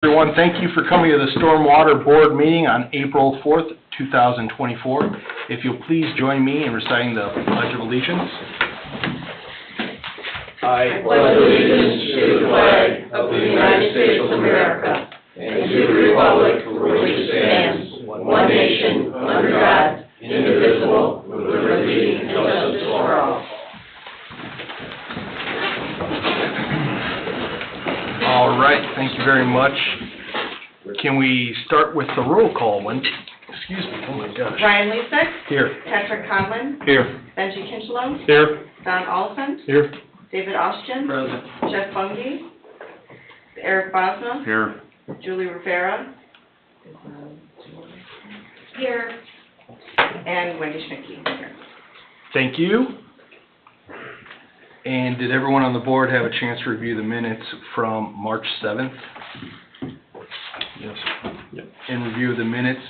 Everyone, thank you for coming to the Stormwater Board meeting on April 4th, 2024. If you'll please join me in reciting the Pledge of Allegiance. I pledge allegiance to the flag of the United States of America and to the republic for which it stands, one nation, under God, indivisible, with liberty and justice for all. All right, thank you very much. Can we start with the roll call? Excuse me, oh my gosh. Ryan Leesick. Here. Patrick Conlon. Here. Benji Kinchelow. Here. Don Oliphant. Here. David Austin. Present. Jeff Bungie. Eric Bosma. Here. Julie Rivera. Here. And Wendy Schmidtke. Here. Thank you. And did everyone on the board have a chance to review the minutes from March 7th? Yes. Yep. In review of the minutes,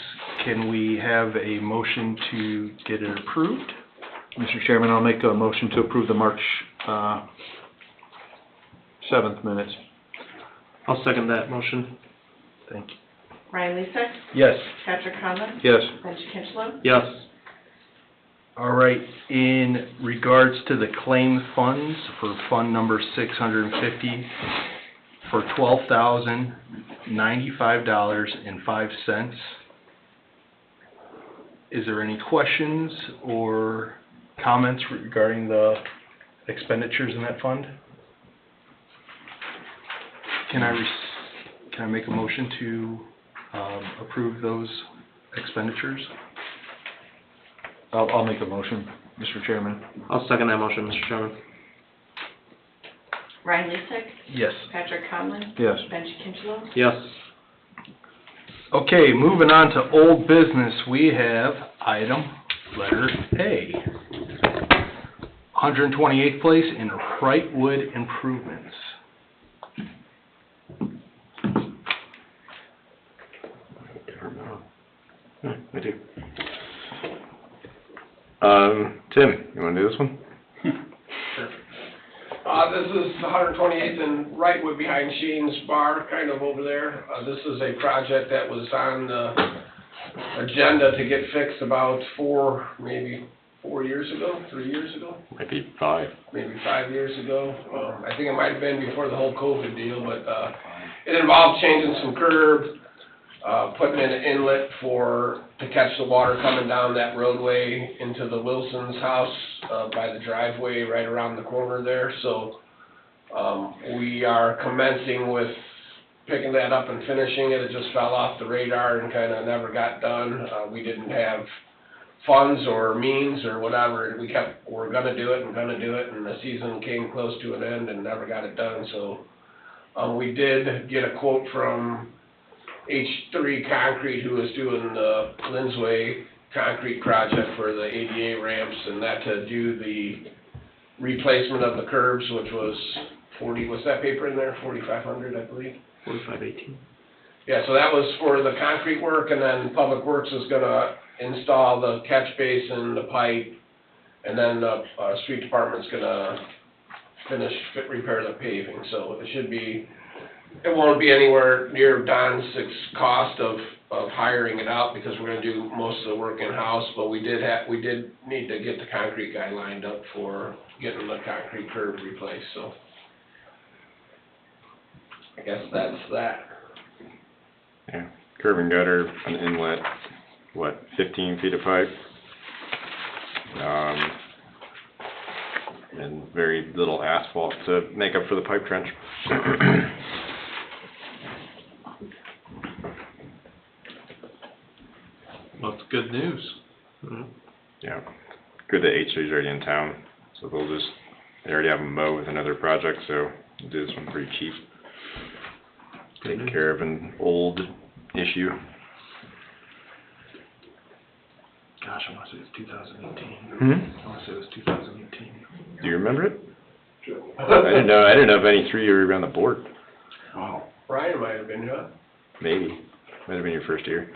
can we have a motion to get it approved? Mr. Chairman, I'll make a motion to approve the March 7th minutes. I'll second that motion. Thank you. Ryan Leesick. Yes. Patrick Conlon. Yes. Benji Kinchelow. Yes. All right, in regards to the claim funds for fund number 650 for $12,095.05, is there any questions or comments regarding the expenditures in that fund? Can I make a motion to approve those expenditures? I'll make a motion, Mr. Chairman. I'll second that motion, Mr. Chairman. Ryan Leesick. Yes. Patrick Conlon. Yes. Benji Kinchelow. Yes. Okay, moving on to old business, we have item letter A. 128th place in Wrightwood improvements. I do. Tim, you want to do this one? This is 128th and Wrightwood behind Sheen's Bar, kind of over there. This is a project that was on the agenda to get fixed about 3 years ago. Maybe 5. Maybe 5 years ago. I think it might have been before the whole COVID deal, but it involved changing some curbs, putting in an inlet to catch the water coming down that roadway into the Wilson's house by the driveway right around the corner there. So we are commencing with picking that up and finishing it. It just fell off the radar and kind of never got done. We didn't have funds or means or whatever. We're going to do it, and the season came close to an end and never got it done. So we did get a quote from H3 Concrete, who is doing the Lindsway concrete project for the ADA ramps, and that to do the replacement of the curbs, which was what's that paper in there? 4,500, I believe. 4518. Yeah, so that was for the concrete work, and then Public Works is gonna install the catch basin, the pipe, and then the street department's gonna repair the paving. So it won't be anywhere near Don's cost of hiring it out, because we're going to do most of the work in-house, but we did need to get the concrete guy lined up for getting the concrete curb replaced, so I guess that's that. Yeah. Curb and gutter, an inlet, 15 feet of pipe? And very little asphalt to make up for the pipe trench. Well, it's good news. Mm-hmm. Yeah. Good that H3's already in town, so they already have a mow with another project, so we'll do this one pretty cheap. Taking care of an old issue. Gosh, I want to say it's 2018. I Hmm? want to say it was 2018. Do you remember it? I didn't know if any 3 were on the board. Wow. Ryan might have been, huh? Maybe. Might have been your first year.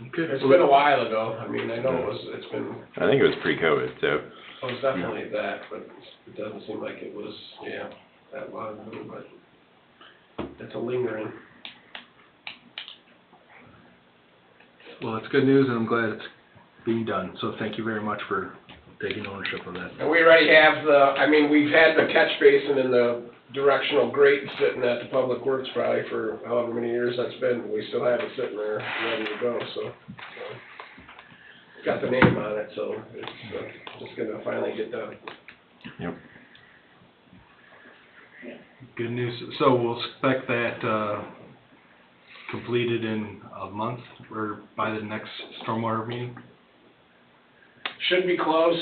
Okay. It's been a while ago. I mean, I know it's been, I think it was pre-COVID, so. it was definitely that, but it doesn't seem like it was, that long ago, but it's a lingering. Well, it's good news, and I'm glad it's being done, so thank you very much for taking ownership of that. And we already have we've had the catch basin and the directional grate sitting at the Public Works probably for however many years that's been. We still have it sitting there ready to go, so. It's got the name on it, so it's just gonna finally get done. Yep. Good news, so we'll expect that, completed in a month, or by the next stormwater meeting? Should be close,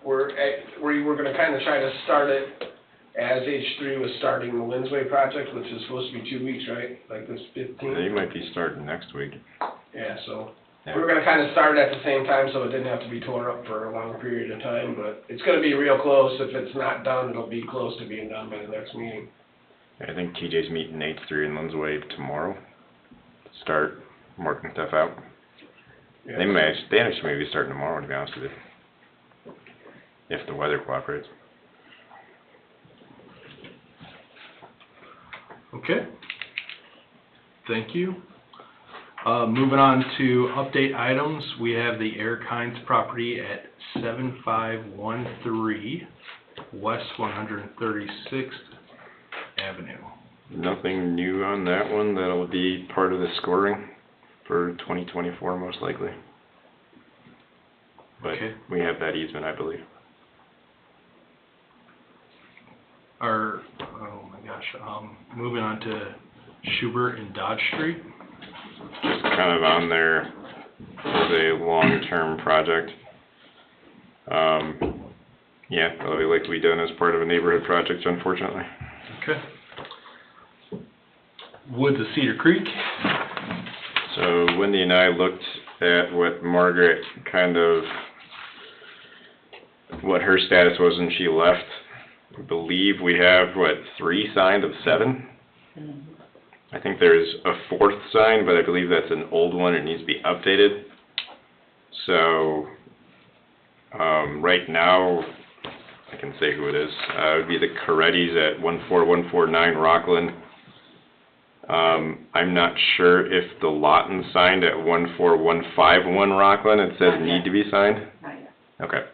we were gonna kinda try to start it as H3 was starting the Lindsway project, which is supposed to be 2 weeks, right? Like this 15th? They might be starting next week. Yeah, so, Yeah. we were gonna kinda start at the same time, so it didn't have to be torn up for a long period of time, but it's gonna be real close. If it's not done, it'll be close to being done by the next meeting. I think TJ's meeting H3 in Lindsway tomorrow. Start marking stuff out. Yeah. They actually may be starting tomorrow, to be honest with you. If the weather cooperates. Okay. Thank you. Moving on to update items, we have the Eric Hines property at 7513 West 136th Avenue. Nothing new on that one. That'll be part of the scoring for 2024 most likely. But Okay. we have that easement, I believe. Oh my gosh, moving on to Schubert and Dodge Street. Just kind of on there as a long-term project. Yeah, that'll be likely done as part of a neighborhood project, unfortunately. Okay. Woods of Cedar Creek. So Wendy and I looked at what Margaret what her status was when she left. I believe we have, 3 signed of 7? I think there's a 4th sign, but I believe that's an old one, it needs to be updated. So, right now, I can say who it is. It would be the Corettis at 14149 Rockland. I'm not sure if the Lawton signed at 14151 Rockland, it says need to be signed? Not yet. Okay.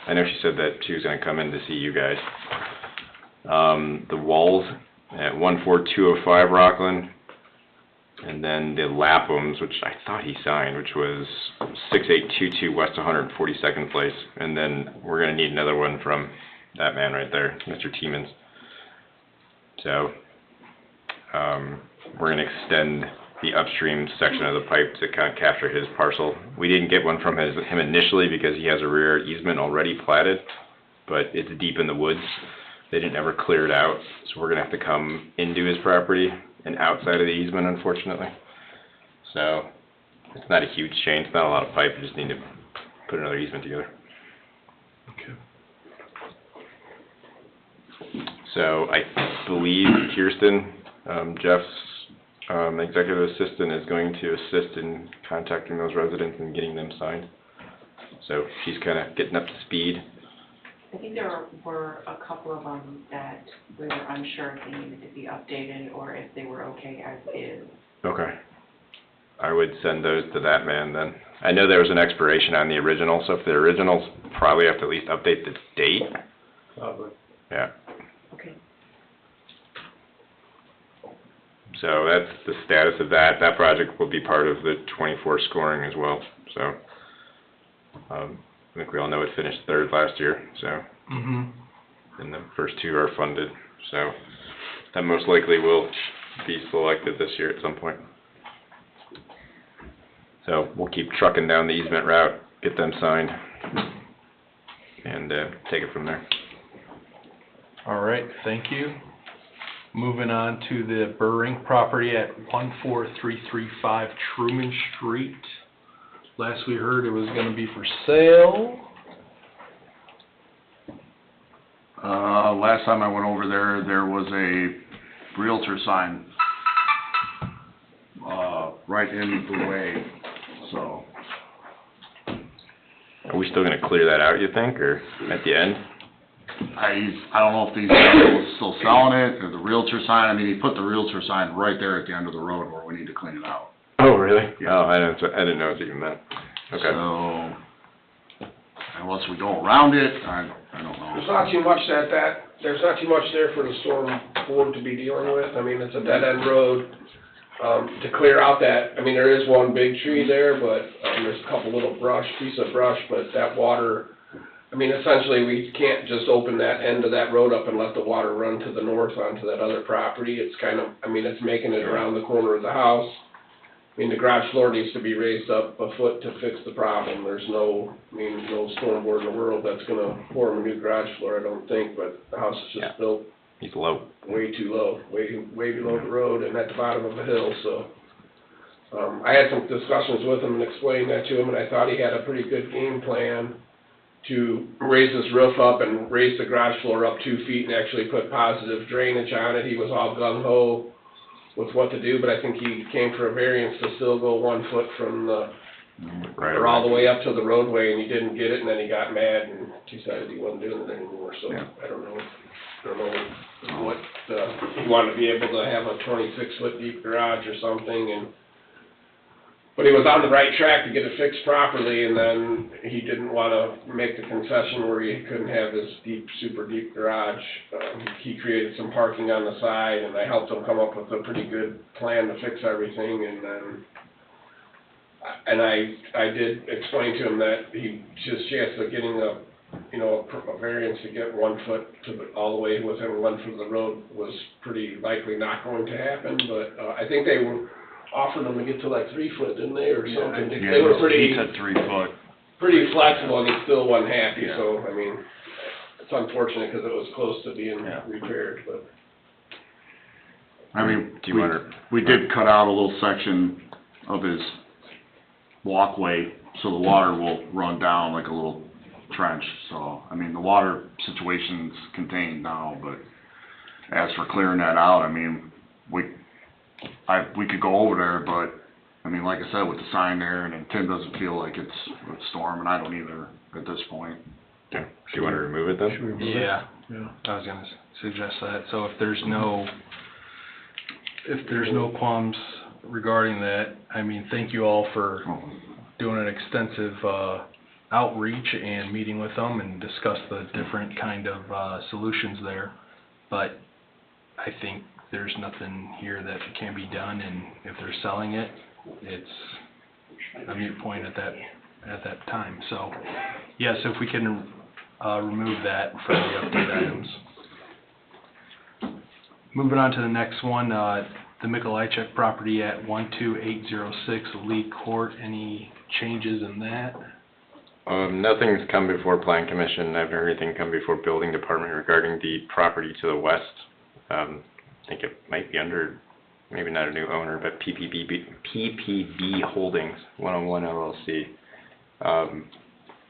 I know she said that she was gonna come in to see you guys. The Walls at 14205 Rockland. And then the Laphams, which I thought he signed, which was 6822 West 142nd Place. And then we're gonna need another one from that man right there, Mr. Tiemans. So, we're gonna extend the upstream section of the pipe to kind of capture his parcel. We didn't get one from him initially because he has a rear easement already platted, but it's deep in the woods. They didn't ever clear it out, so we're gonna have to come into his property and outside of the easement, unfortunately. So, it's not a huge change, it's not a lot of pipe, we just need to put another easement together. Okay. So, I believe Kirsten, Jeff's executive assistant, is going to assist in contacting those residents and getting them signed. So, she's kind of getting up to speed. I think there were a couple of them that we were unsure if they needed to be updated or if they were okay as is. Okay. I would send those to that man then. I know there was an expiration on the original, so if the originals, probably have to at least update the date. Probably. Yeah. Okay. So that's the status of that. That project will be part of the 24 scoring as well, so. I think we all know it finished 3rd last year, so. And the first 2 are funded, so that most likely will be selected this year at some point. So we'll keep trucking down the easement route, get them signed, and take it from there. All right, thank you. Moving on to the Burring property at 14335 Truman Street. Last we heard, it was gonna be for sale. Last time I went over there, there was a Realtor sign, right in the way, so. Are we still gonna clear that out, you think, or at the end? I don't know if these people are still selling it, or the Realtor sign, I mean, he put the Realtor sign right there at the end of the road where we need to clean it out. Oh, really? Yeah. Oh, I didn't know what you meant. Okay. So, unless we go around it, I don't know. There's not too much there's not too much there for the storm board to be dealing with. I mean, it's a dead-end road. To clear out that, I mean, there is one big tree there, but, there's a couple little piece of brush, but that water, I mean, essentially, we can't just open that end of that road up and let the water run to the north onto that other property. It's kind of, I mean, it's making it around the corner of the house. I mean, the garage floor needs to be raised up a foot to fix the problem. There's no, I mean, no storm board in the world that's gonna form a new garage floor, I don't think, but the house is Yeah. just built He's low. way too low, way below the road and at the bottom of the hill, so. I had some discussions with him and explained that to him, and I thought he had a pretty good game plan to raise this roof up and raise the garage floor up 2 feet and actually put positive drainage on it. He was all gung-ho with what to do, but I think he came for a variance to still go 1 foot from the, Right. or all the way up to the roadway, and he didn't get it, and then he got mad and decided he wasn't doing it anymore, so Yeah. I don't know what, he wanted to be able to have a 26-foot deep garage or something, and, but he was on the right track to get it fixed properly, and then he didn't wanna make the concession where he couldn't have this deep, super deep garage. He created some parking on the side, and I helped him come up with a pretty good plan to fix everything, and then, I did explain to him that his chance of getting a variance to get 1 foot all the way within 1 foot of the road was pretty likely not going to happen, but, I think they were offering him to get to like 3 foot, didn't they, or something? Yeah, They were he said 3 foot. pretty flexible, and he still wasn't happy, Yeah. so, I mean, it's unfortunate because it was close to being Yeah. repaired, but. I mean, Do you wanna? we did cut out a little section of his walkway, so the water will run down like a little trench, so, I mean, the water situation's contained now, but as for clearing that out, I mean, we could go over there, but, I mean, like I said, with the sign there, and Tim doesn't feel like it's storm, and I don't either at this point. Okay. Do you wanna remove it then? Should we remove it? Yeah, Yeah. I was gonna suggest that, so if there's no qualms regarding that, I mean, thank you all for doing an extensive, outreach and meeting with them and discuss the different kind of, solutions there. But I think there's nothing here that can be done, and if they're selling it, it's a moot point at that time. So, yes, if we can, remove that from the update items. Moving on to the next one, the Mikolajczyk property at 12806 Lee Court, any changes in that? Nothing's come before Plan Commission. I haven't heard anything come before Building Department regarding the property to the west. I think it might be under, maybe not a new owner, but PPB Holdings, 101 LLC.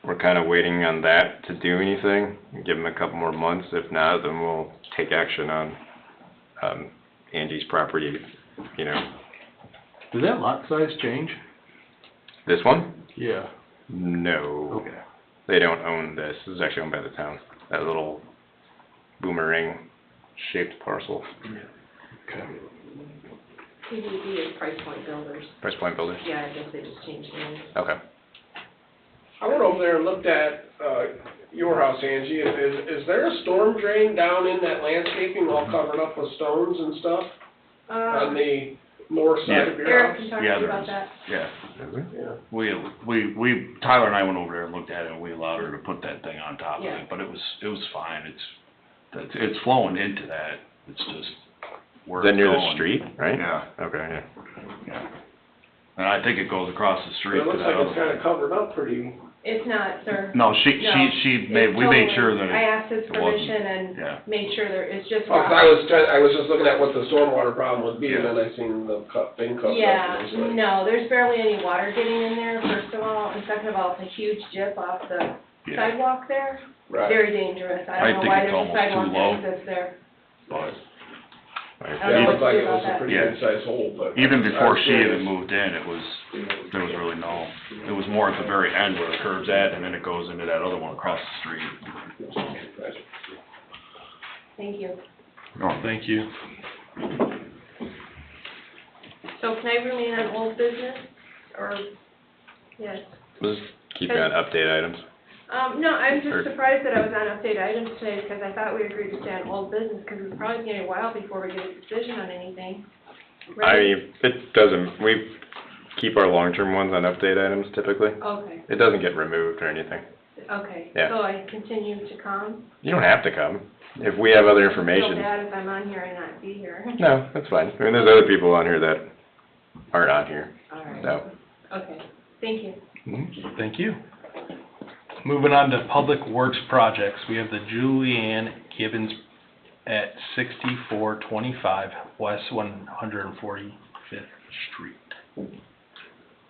We're kind of waiting on that to do anything, give them a couple more months. If not, then we'll take action on, Angie's property, you know. Did that lot size change? This one? Yeah. No. Okay. They don't own this. This is actually owned by the town. That little boomerang shaped parcel. Okay. PDB is Price Point Builders. Price Point Builders? Yeah, I guess they just changed names. Okay. I went over there and looked at, your house, Angie, is there a storm drain down in that landscaping all covered up with stones and stuff on the north side of your Eric house? can talk to Yeah, you there about is. that. Yeah, Yeah. Tyler and I went over there and looked at it, and we allowed her to put that thing on top of Yeah. it, but it was fine, it's flowing into that, it's just where Is that it's near the going. street, right? Yeah, Okay, yeah. yeah. And I think it goes across the But street it to looks that like it's other kinda covered up pretty, It's not, sir. No, No, we made sure that I it, asked his it wasn't. permission and yeah. made sure there, it's just oh, 'cause rock. I was just looking at what the stormwater problem would be, and Yeah. then I seen the thing covered up. Yeah, and it's like- no, there's barely any water getting in there, first of all, and second of all, it's a huge dip off the Yeah, sidewalk there. Right. Very dangerous. I I don't know think why it's there's a almost too sidewalk low. that exists there. but I Yeah, don't it know looked what like to it do was about a that. pretty Yeah. good sized hole, but. even I before was she even curious. moved in, there was really it was more at the very end where the curb's at, and then it goes into that other one across the street. Thank you. No, Thank you. So can I remain on old business, or, yes? We'll just keep you on update items. No, I'm Or- just surprised that I was on update items today, because I thought we agreed to stay on old business, because it's probably gonna be a while before we get a decision on anything. Right? It doesn't, we keep our long-term ones on update items typically. Okay, It doesn't get removed or anything. okay. Yeah. So I continue to come? You don't have to come, if we have other I feel information. bad if I'm on here and not be here. No, that's fine. I mean, there's other people on here that aren't on here, All right. so. Okay, thank you. Thank you. Moving on to Public Works projects, we have the Julianne Gibbons at 6425 West 145th Street.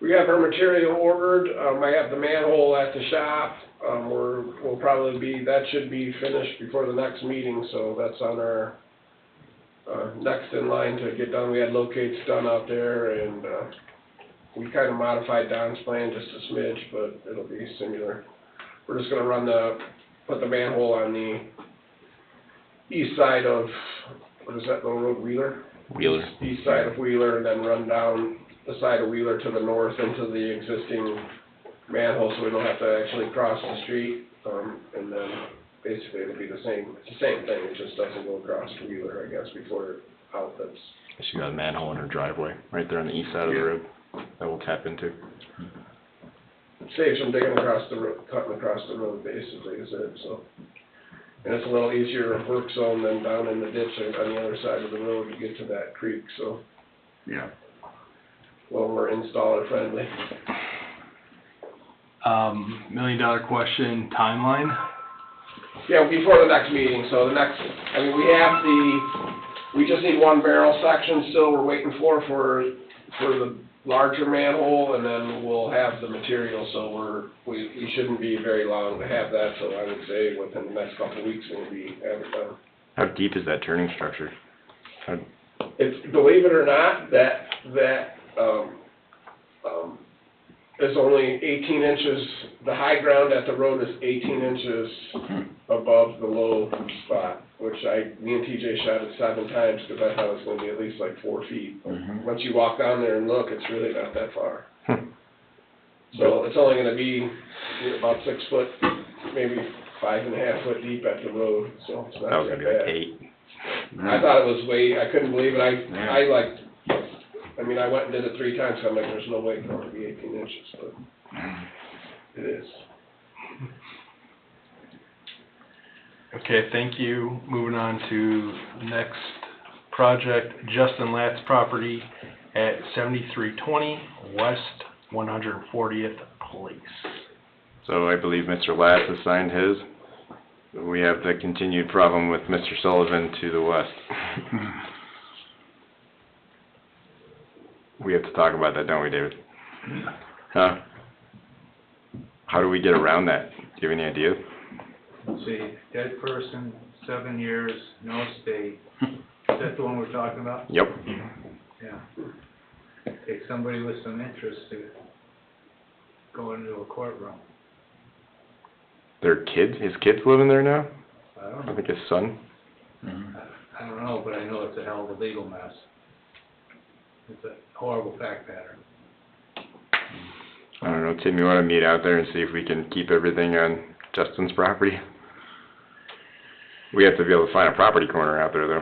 We have our material ordered, I have the manhole at the shop, we'll probably be, that should be finished before the next meeting, so that's on our, next in line to get done. We had locates done out there, and, we kinda modified Don's plan just a smidge, but it'll be similar. We're just gonna put the manhole on the east side of, what is that little road, Wheeler? Wheeler. East side of Wheeler, and then run down the side of Wheeler to the north into the existing manhole, so we don't have to actually cross the street. And then basically it'll be it's the same thing, it just doesn't go across Wheeler, I guess, before it outlets. She got a manhole in her driveway, right there on the east side of the road, that we'll tap into. Saves from digging across the road, cutting across the road basically is it, so. And it's a little easier work zone than down in the ditch on the other side of the road to get to that creek, so. yeah. A little more installer friendly. $1 million question, timeline? Yeah, before the next meeting, so the next, I mean, we just need one barrel section still we're waiting for the larger manhole, and then we'll have the material, so we shouldn't be very long to have that, so I would say within the next couple of weeks we'll have it done. How deep is that turning structure? It's, believe it or not, that is only 18 inches, the high ground at the road is 18 inches above the low spot, which me and TJ shot it 7 times, because I thought it was gonna be at least like 4 feet. Once you walk down there and look, it's really not that far. So it's only gonna be about 6 foot, maybe 5.5 foot deep at the road, so it's That not was that gonna be like bad. 8. I thought it was I couldn't believe it, I mean, I went and did it 3 times, so I'm like, there's no way it can only be 18 inches, but it is. Okay, thank you. Moving on to next project, Justin Lat's property at 7320 West 140th Place. So I believe Mr. Lass has signed his. We have the continued problem with Mr. Sullivan to the west. We have to talk about that, don't we, David? Huh? How do we get around that? Do you have any idea? Let's see, dead person, 7 years, no state. Is that the one we're talking about? Yep. Yeah. Take somebody with some interest to go into a courtroom. Their kids, his kids living there now? I don't I know, think his son. I don't know, but I know it's a hell of a legal mess. It's a horrible fact pattern. I don't know, Tim, you wanna meet out there and see if we can keep everything on Justin's property? We have to be able to find a property corner out there, though.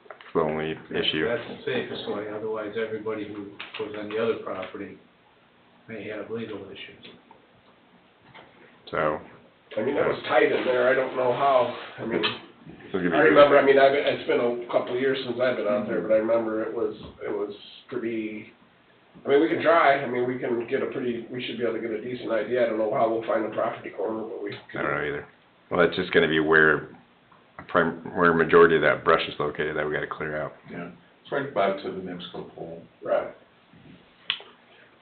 That's the only issue. That's the safest way, otherwise everybody who goes on the other property may have legal issues. So, I mean, that was tight in there, I don't know how, I mean, it's gonna be I remember, I mean, it's been a couple of years since I've been out there, but I remember it was pretty, I mean, we can try, I mean, we can get we should be able to get a decent idea, I don't know how we'll find the property corner, but we I don't can. know either. Well, that's just gonna be where majority of that brush is located that we gotta clear out. Yeah, it's right about to the NIPSCO pole. Right.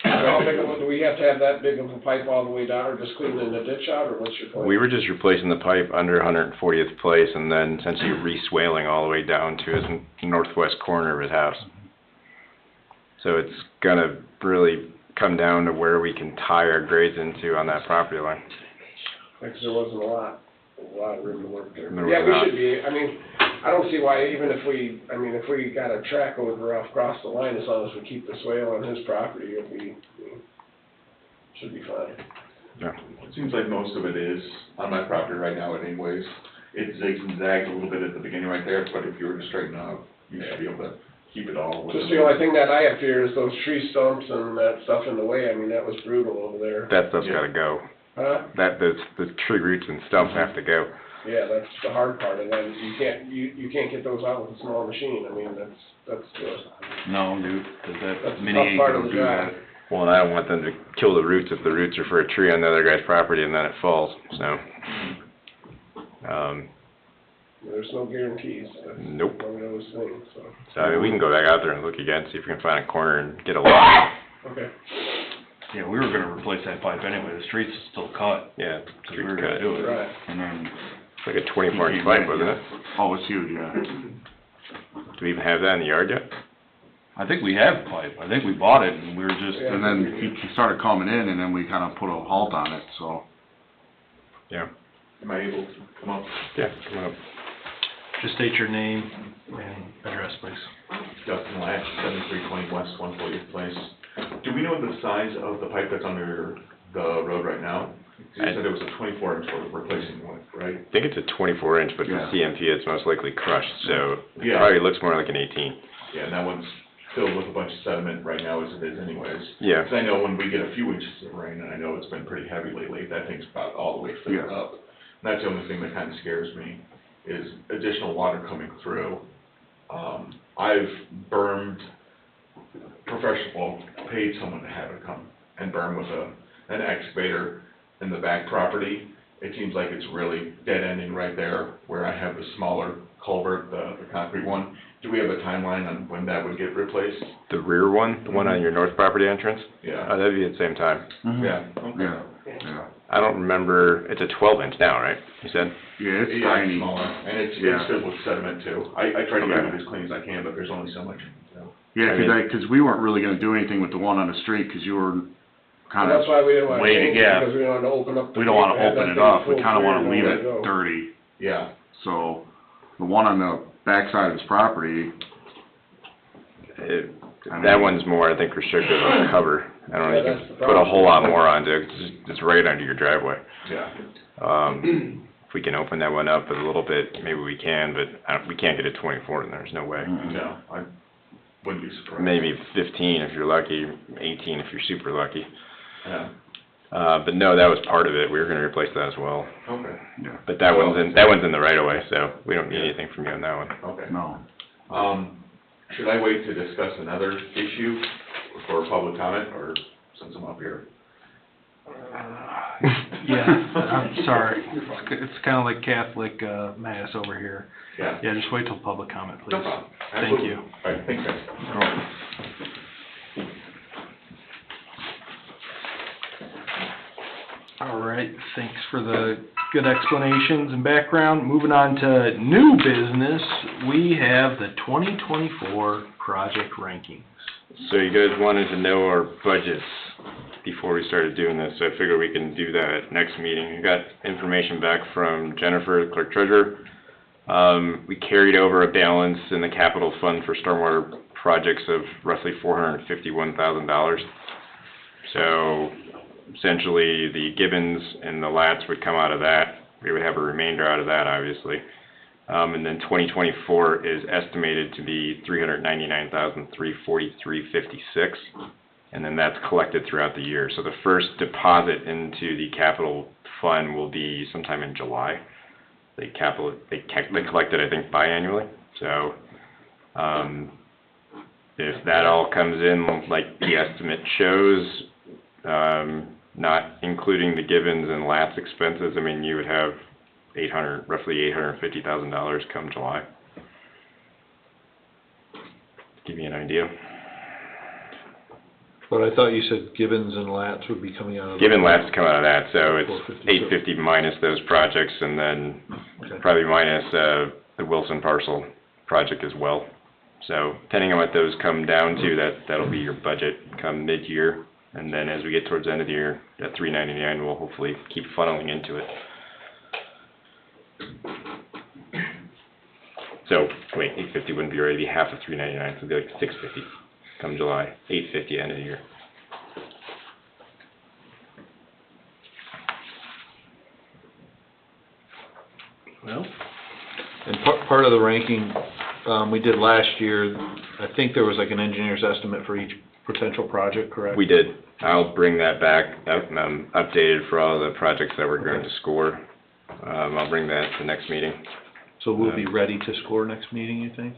How big do we have to have that big of a pipe all the way down, or just cleaning the ditch out, or what's your plan? We were just replacing the pipe under 140th place and then essentially re-swaling all the way down to his northwest corner of his house. So it's gonna really come down to where we can tie our grades into on that property line. Because there wasn't a lot. a lot of room to work there. There was Yeah, we not. should be, I mean, I don't see why, even if we got a track over across the line, as long as we keep the swale on his property, should be fine. It seems like most of it is on my property right now anyways. It zigs and zags a little bit at the beginning right there, but if you were to straighten out, you should be able to keep it all. Just the only thing that I have fear is those tree stumps and that stuff in the way. I mean, that was brutal over there. That stuff's gotta go. Huh? The tree roots and stumps have to go. Yeah, that's the hard part, and then you can't get those out with a small machine. I mean, that's the, No, dude, 'cause That's that the mini tough ain't part of gonna the do job. that. Well, and I don't want them to kill the roots if the roots are for a tree on the other guy's property and then it falls, so. there's no guarantees. That's Nope. one of those things, so. So, I mean, we can go back out there and look again, see if we can find a corner and get a lot. Okay. Yeah, we were gonna replace that pipe anyway, the street's still cut, Yeah, 'cause we street were gonna cut. do it. Right. And then. It's like a 24-inch pipe, wasn't it? Oh, it's huge, yeah. Do we even have that in the yard yet? I think we have pipe, I think we bought it and we were just. Yeah. And then he started coming in and then we kinda put a halt on it, so. Yeah. Am I able to come up? Yeah, come up. Just state your name and address, please. Justin Lash, 7320 West 140th Place. Do we know the size of the pipe that's under the road right now? You said it was a 24-inch we're replacing with, right? I think it's a 24-inch, but the Yeah. CMP it's most likely crushed, so it Yeah. probably looks more like an 18. Yeah, and that one's filled with a bunch of sediment right now as it is anyways. Yeah. Because I know when we get a few inches of rain, and I know it's been pretty heavy lately, that thing's about all the way filled Yeah. up. And that's the only thing that kind of scares me, is additional water coming through. I've bermed, paid someone to have it come and berm with an excavator in the back property. It seems like it's really dead ending right there where I have the smaller culvert, the concrete one. Do we have a timeline on when that would get replaced? The rear one, the one on your north property entrance? Yeah. That'd be at the same time. Yeah, okay. Yeah, yeah. I don't remember, it's a 12-inch now, right? You said? Yeah, it's Yeah, it's tiny. smaller, and it's Yeah. filled with sediment too. I try to get Okay. it as clean as I can, but there's only so much, so. Yeah, I mean- 'cause we weren't really gonna do anything with the one on the street, 'cause you were And kinda, that's why we didn't want to waiting, change it, yeah. because we don't want to open up. we don't wanna have open that it thing up, we full kinda clear wanna and leave let it go. dirty. Yeah, So, the one on the backside of his property, That one's more, I think, restrictive on cover. I don't know, Yeah, you that's can the put a problem. whole lot more onto it, 'cause it's right under your driveway. yeah. If we can open that one up a little bit, maybe we can, but we can't get a 24 in there, there's no way. No, I wouldn't be surprised. Maybe 15 if you're lucky, 18 if you're super lucky. Yeah, But no, that was part of it, we were gonna replace that as well. okay, But that one's in the right of way, so we don't need anything from you on that one. okay. no. Should I wait to discuss another issue for public comment, or since I'm up here? Yeah, I'm sorry. It's kind of like Catholic mass over here. Yeah. Yeah, just wait till public comment, please. No problem. Thank Absolutely. you. All right, thanks, guys. All right, thanks for the good explanations and background. Moving on to new business, we have the 2024 project rankings. So you guys wanted to know our budgets before we started doing this, so I figured we can do that at next meeting. We got information back from Jennifer, the clerk treasurer. We carried over a balance in the capital fund for stormwater projects of roughly $451,000. So essentially, the Gibbons and the Lats would come out of that. We would have a remainder out of that, obviously. And then 2024 is estimated to be $399,343.56, and then that's collected throughout the year. So the first deposit into the capital fund will be sometime in July. They collect it, I think, biannually. So if that all comes in like the estimate shows, not including the Gibbons and Lats expenses, I mean, you would have roughly $850,000 come July. Give you an idea. But I thought you said Gibbons and Lats would be coming out of. Gibbon Lats come out of that, so it's 452. $850 minus those projects, and then Okay. probably minus the Wilson parcel project as well. So depending on what those come down to, that'll be your budget come mid-year. And then as we get towards the end of the year, that $399 will hopefully keep funneling into it. So, wait, 850 wouldn't be right, it'd be half of 399, so it'd be like 650 come July, 850 end of the year. Well, And part of the ranking, we did last year, I think there was like an engineer's estimate for each potential project, correct? We did. I'll bring that back, updated for all the projects that we're going to score. I'll bring that to the next meeting. So we'll be ready to score next meeting, you think?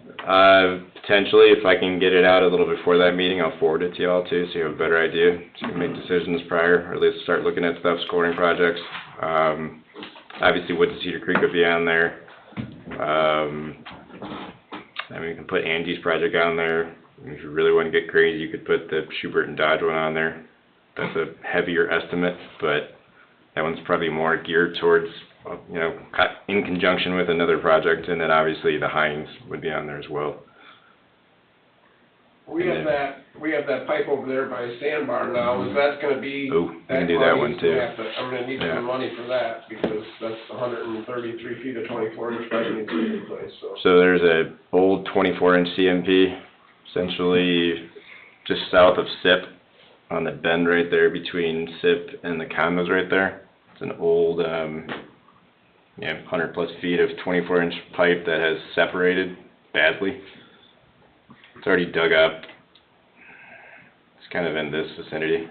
Potentially, if I can get it out a little before that meeting, I'll forward it to y'all too, so you have a better idea. So you can make decisions prior, or at least start looking at stuff, scoring projects. Obviously, Woods and Cedar Creek would be on there. I mean, you can put Angie's project on there. If you really want to get crazy, you could put the Schubert and Dodge one on there. That's a heavier estimate, but that one's probably more geared towards, you know, in conjunction with another project, and then obviously the Hines would be on there as well. We have that pipe over there by Sandbar now, is that gonna be? Ooh, we can do that one too. I'm gonna need Yeah. some money for that, because that's 133 feet of 24-inch pipe needs to be replaced, so. So there's a old 24-inch CMP, essentially just south of SIP, on the bend right there between SIP and the condos right there. It's an old, 100-plus feet of 24-inch pipe that has separated badly. It's already dug up. It's kind of in this vicinity.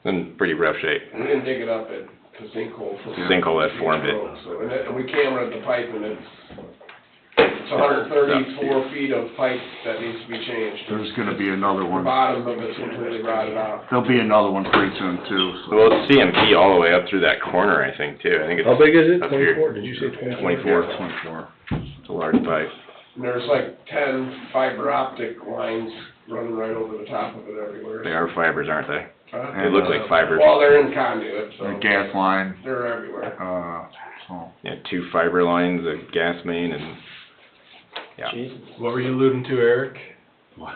It's in pretty rough shape. We didn't dig it up at the sinkhole. Sinkhole that formed it. So, and we cambered the pipe, and it's 134 feet of pipe that needs to be changed. There's gonna be another The one. bottom of it's completely rotted out. There'll be another one pretty soon too, so. Well, it's CMP all the way up through that corner, I think, too. I think it's. How big is it? up here. 24? Did you say 24? 24. 24. It's a large pipe. And there's like 10 fiber optic lines running right over the top of it everywhere. They are fibers, aren't they? Huh? They look like fibers. Well, they're in conduit, so. The gas line, They're everywhere. so. Yeah, 2 fiber lines, a gas main, and, yeah. Jesus. What were you alluding to, Eric,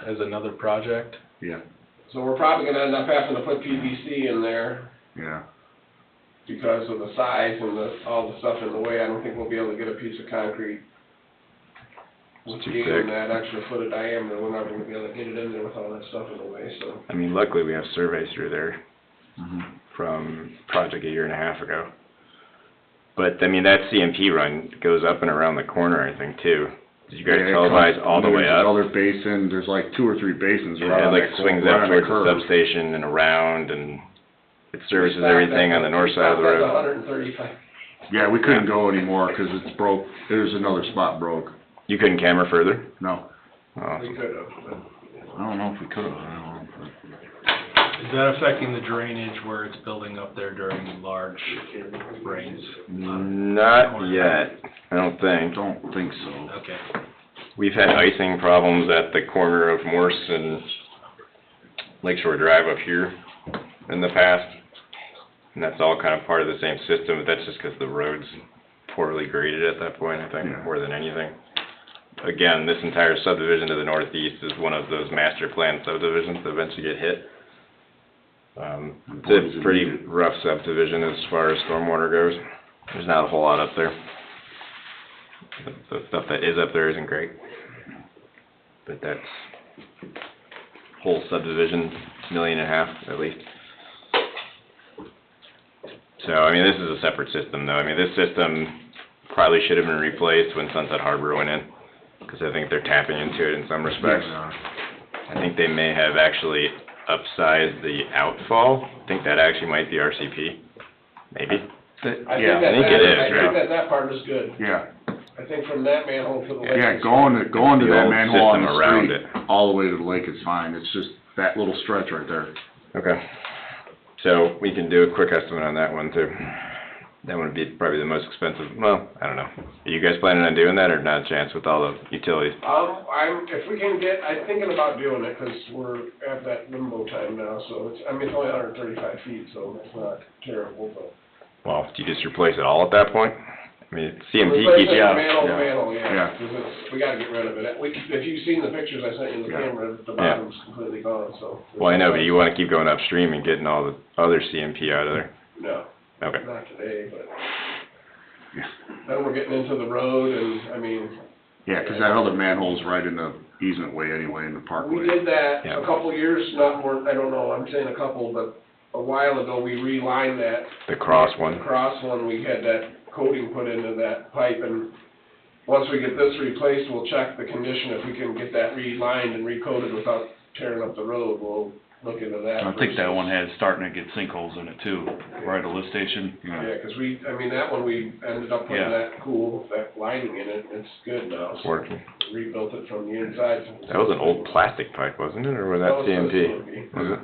as another project? Yeah, So we're probably gonna end up having to put PVC in there yeah. because of the size and all the stuff in the way. I don't think we'll be able to get a piece of concrete. It's too Gaining thick. that extra foot of diameter, we're not gonna be able to get it in there with all that stuff in the way, so. I mean, luckily we have surveys through there Mhm. from project a year and a half ago. But, I mean, that CMP run goes up and around the corner, I think, too. Did you guys Yeah, it televise comes- all the way There's up? another basin, there's like 2 or 3 basins right It on like that swings right up on that towards the curve. substation and around, and it services everything on the north side of the That's road. 135. Yeah, we couldn't go anymore, cause it's broke, there's another spot broke. You couldn't camera further? No, Oh. We could have, but. I don't know if we could've, I don't know. Is that affecting the drainage where it's building up there during large rains? Not yet, I don't I think. don't think so. Okay. We've had icing problems at the corner of Morse and Lakeshore Drive up here in the past. And that's all kind of part of the same system, but that's just 'cause the road's poorly graded at that point, I think, Yeah. more than anything. Again, this entire subdivision to the northeast is one of those master plan subdivisions that eventually get hit. It's a pretty rough subdivision as far as stormwater goes. There's not a whole lot up there. The stuff that is up there isn't great. But that's whole subdivision, $1.5 million at least. So, I mean, this is a separate system though. I mean, this system probably should have been replaced when Sunset Harbor went in, because I think they're tapping into it in some respects. I think they may have actually upsized the outfall. I think that actually might be RCP, maybe. Yeah, I think it is, I right? think that part is good. yeah, I think from that manhole to the lake. yeah, going to The that old manhole on system around the it. street, all the way to the lake is fine, it's just that little stretch right there. Okay. So we can do a quick estimate on that one too. That would be probably the most expensive, well, I don't know. Are you guys planning on doing that or not a chance with all the utilities? if we can get, I'm thinking about doing it, 'cause we're at that limbo time now, so it's, I mean, it's only 135 feet, so it's not terrible, but. Well, do you just replace it all at that point? I mean, CMP Replace keeps, it yeah, manhole to yeah. manhole, Yeah. yeah, 'cause it's, we gotta get rid of it. If you've seen the pictures I sent you in the Yeah. camera, the bottom's completely gone, so. well, I know, but you wanna keep going upstream and getting all the other CMP out of there. No, Okay. not today, but. then we're getting into the road and, I mean, Yeah, 'cause that other manhole's right in the easement way anyway, in the parkway. we did that Yeah. a couple years, not more, I don't know, I'm saying a couple, but a while ago, we relined that. The cross The one. cross one, we had that coating put into that pipe, and once we get this replaced, we'll check the condition, if we can get that relined and recoated without tearing up the road, we'll look into that. I think that one has, starting to get sinkholes in it too, right at the lift station. Yeah, 'cause I mean, that one, we ended up putting Yeah. that lining in it, it's good now, so Working. rebuilt it from the inside. That was an old plastic pipe, wasn't it, or was that That was CMP? CMP. Was it?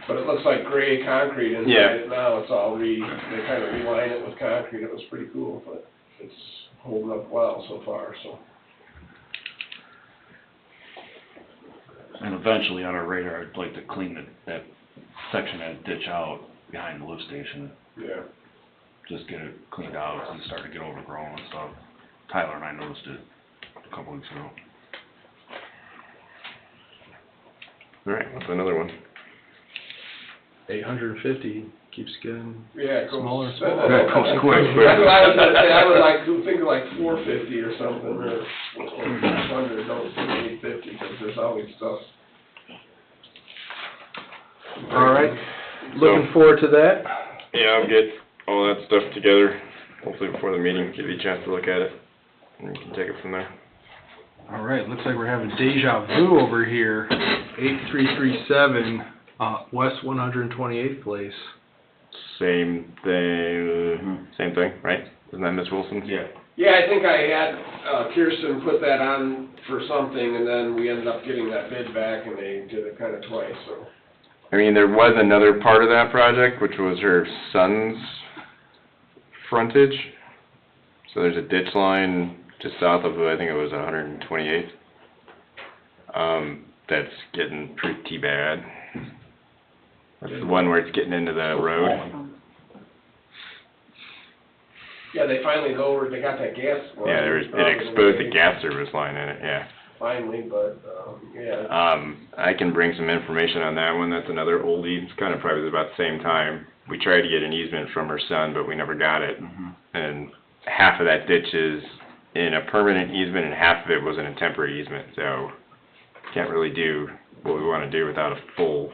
But it looks like gray concrete Yeah. inside it now, it's all they kind of reline it with concrete, it was pretty cool, but it's holding up well so far, so. And eventually on our radar, I'd like to clean that section of that ditch out behind the lift station. Yeah. Just get it cleaned out, it's starting to get overgrown and stuff. Tyler and I noticed it a couple weeks ago. Alright, what's another one? 850 keeps getting Yeah, it goes. smaller and that- smaller. Yeah, it goes quick. That's what I was gonna say, I would like, think of like 450 or something, or 500, don't think 850, because there's always stuff. All right, looking forward to that. Yeah, I'll get all that stuff together, hopefully before the meeting, give you a chance to look at it, and we can take it from there. All right, looks like we're having deja vu over here. 8337, West 128th Place. Same thing, right? Isn't that Miss Wilson's? Yeah. Yeah, I think I had Kirsten put that on for something, and then we ended up getting that bid back, and they did it kinda twice, so. I mean, there was another part of that project, which was her son's frontage. So there's a ditch line just south of, I think it was 128th. That's getting pretty bad. That's the one where it's getting into the road. Yeah, they finally lowered, they got that gas line. Yeah, it exposed the gas service line in it, yeah. Finally, but, yeah. I can bring some information on that one, that's another oldie, it's kind of probably about the same time. We tried to get an easement from her son, but we never got it. And half of that ditch is in a permanent easement and half of it was in a temporary easement, so can't really do what we wanna do without a full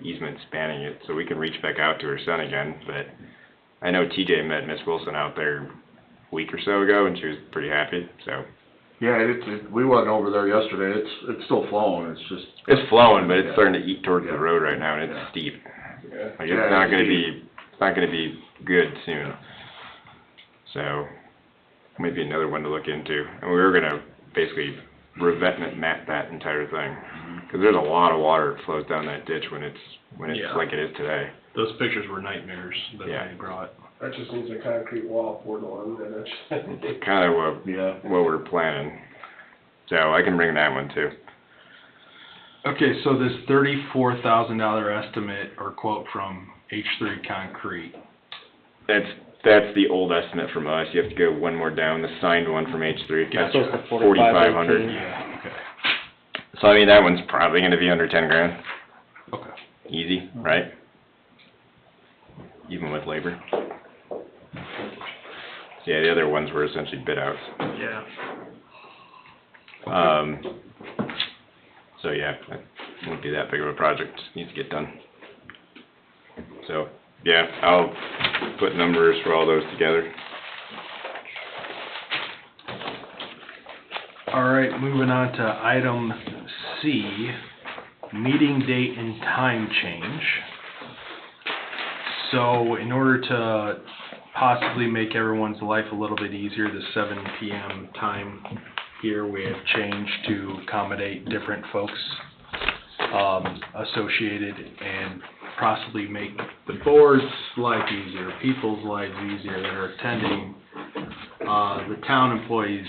easement spanning it, so we can reach back out to her son again, but I know TJ met Miss Wilson out there a week or so ago and she was pretty happy, so. Yeah, we went over there yesterday, it's still flowing, it's just. It's flowing, but it's starting to eat towards the road right now and Yeah. it's steep. Yeah. Like Yeah, it's not it's gonna steep. be, it's not gonna be good soon. So, maybe another one to look into. And we were gonna basically revetment mat that entire thing. Cause there's a lot of water that flows down that ditch when it's Yeah. like it is today. Those pictures were nightmares that Yeah. they brought. That just needs a concrete wall poured on, and it's. Kinda what we're planning. So I can bring that one too. Okay, so this $34,000 estimate or quote from H3 Concrete. That's the old estimate from us. You have to go one more down, the signed one from H3. Yeah, That's so it's 4,500. Yeah, okay. So I mean, that one's probably gonna be under 10 grand. Okay. Easy, right? Even with labor. Yeah, the other ones were essentially bid outs. Yeah. So yeah, that won't be that big of a project, just needs to get done. So, yeah, I'll put numbers for all those together. All right, moving on to item C, meeting date and time change. So in order to possibly make everyone's life a little bit easier, the 7 PM time here we have changed to accommodate different folks associated and possibly make the board's life easier, people's lives easier that are attending, the town employees'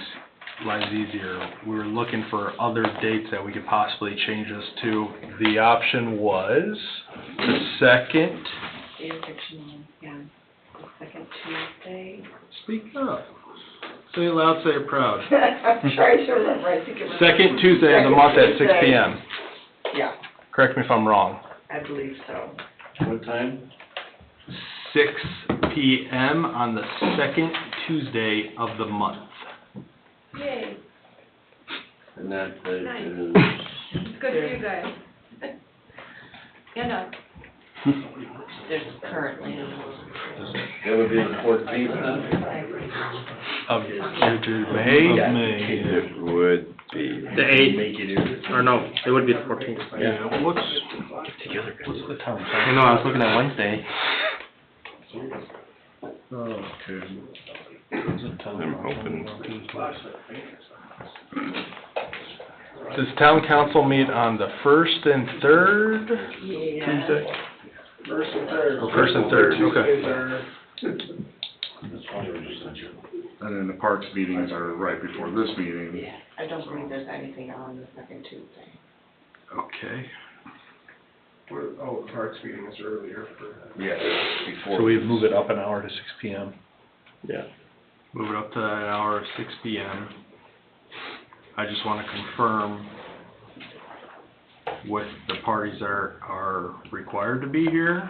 lives easier. We were looking for other dates that we could possibly change this to. The option was the 2nd. The original, yeah, the second Tuesday. Speak up. Say it loud, say it proud. I'm trying to remember, I think it was. Second Tuesday of the month at 6 PM. Yeah, Correct me if I'm wrong. I believe so. What time? 6 PM on the second Tuesday of the month. Yay, And that date Nice. is, it's good for you guys. And us. There's currently, it would be the 14th then? Of May? Of May, It would be. The 8th, or no, it would be the 14th. Yeah, what's the town? I know, I was looking at Wednesday. Okay. I'm hoping. Does town council meet on the first and third yeah. Tuesday? First and third. Oh, first and third, okay. Tuesdays are- And then the parks meetings are right before this meeting. I don't believe there's anything on the second Tuesday. Okay, the Parks meeting is earlier for. Yeah, before. So we move it up an hour to 6 PM. Yeah. move it up to an hour of 6 PM. I just wanna confirm with the parties are required to be here,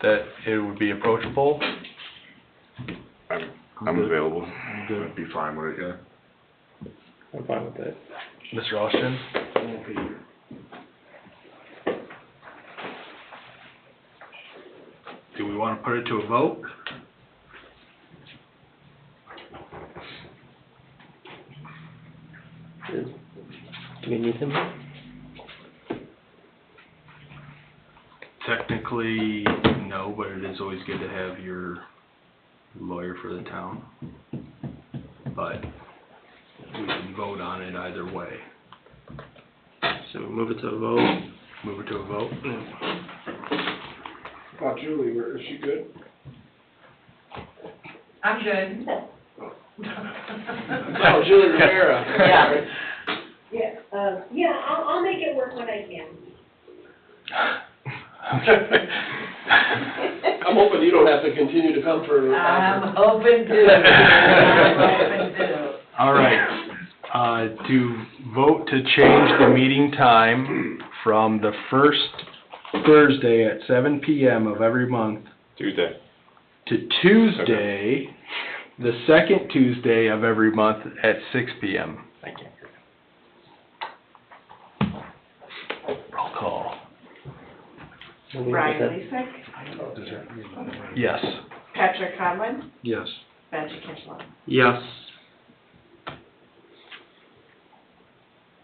that it would be approachable. I'm available. I'm good. I'd be fine with it, yeah. I'm fine with that. Mr. Austin? Do we wanna put it to a vote? Do we need him? Technically, no, but it is always good to have your lawyer for the town. But we can vote on it either way. So we move it to a vote. Move it to a vote? How about Julie, is she good? I'm good. Oh, Julie Rivera. Yeah. Yeah, I'll make it work when I can. I'm hoping you don't have to continue to come for. I'm open to it. I'm open to it. All right, to vote to change the meeting time from the first Thursday at 7 PM of every month Tuesday. to Tuesday, the second Tuesday of every month at 6 PM. Thank you. Roll call. Brian Leesick, Yes. Patrick Conlon, Yes. Benji Kitchener. Yes.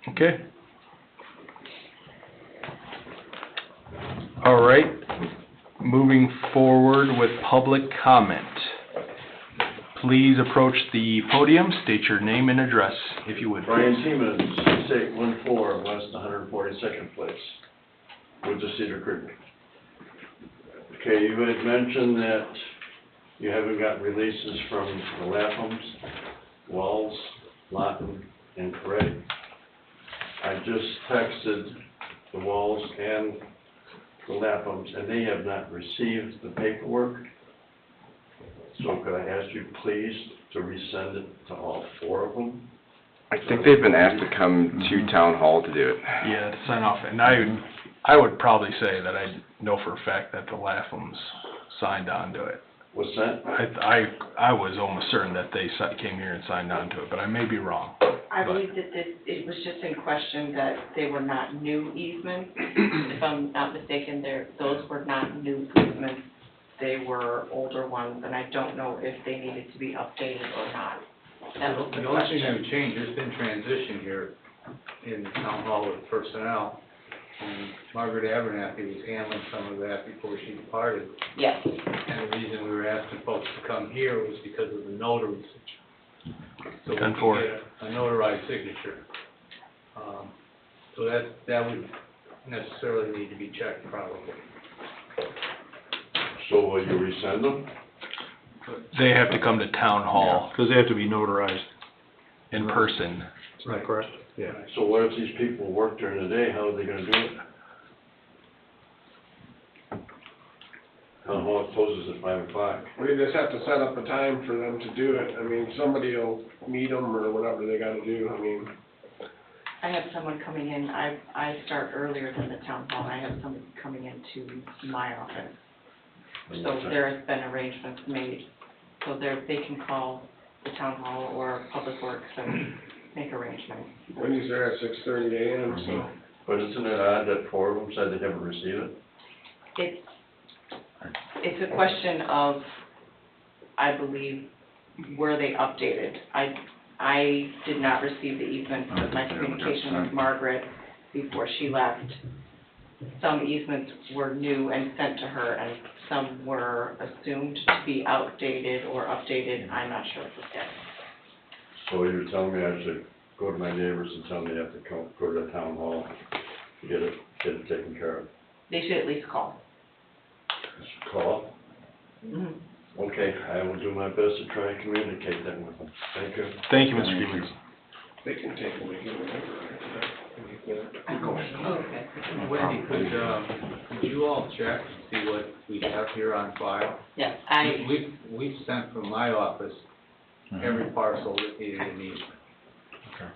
Okay. All right, moving forward with public comment. Please approach the podium, state your name and address, if you would. Brian Siemens, 6814 West 142nd Place, Woods of Cedar Creek. Okay, you had mentioned that you haven't got releases from the Laphams, Walls, Lawton, and Craig. I just texted the Walls and the Laphams, and they have not received the paperwork. So could I ask you please to resend it to all four of them? I think they've been asked to come to town hall to do it. Yeah, to sign off, and I would probably say that I know for a fact that the Laphams signed on to it. What's that? I was almost certain that they came here and signed on to it, but I may be wrong. I believe that it was just in question that they were not new easements. If I'm not mistaken, those were not new easements. They were older ones, and I don't know if they needed to be updated or not. That was the The only thing that question. would change, there's been transition here in the town hall with personnel. And Margaret Abernathy was handling some of that before she departed. Yes. And the reason we were asking folks to come here was because of the notaries. So we could 10-4. get a notarized signature. So that would necessarily need to be checked probably. So will you resend them? They have to come to town hall Because they have to be notarized. in person. Is that correct? Yeah. So what if these people work during the day, how are they gonna do it? Town hall closes at 5 o'clock. We just have to set up a time for them to do it. I mean, somebody will meet them or whatever they gotta do. I mean, I have someone coming in, I start earlier than the town hall, I have someone coming into my office. So there has been arrangements made, so they can call the town hall or Public Works and make arrangements. Wendy's there at 6:30 AM, so. But isn't it odd that 4 of them said they never received it? It's a question of, I believe, were they updated? I did not receive the easement, but my communication with Margaret before she left, some easements were new and sent to her, and some were assumed to be outdated or updated. I'm not sure of the status. So you're telling me I should go to my neighbors and tell them they have to come, go to the town hall, to get it taken care of? They should at least call. I should call? Mhm. Okay, I will do my best to try and communicate that with them. Thank you. Thank you, Mr. Stevens. They can take them again whenever. Okay. Wendy, could you all check and see what we have here on file? Yes, We've sent from my office every parcel that needed an easement.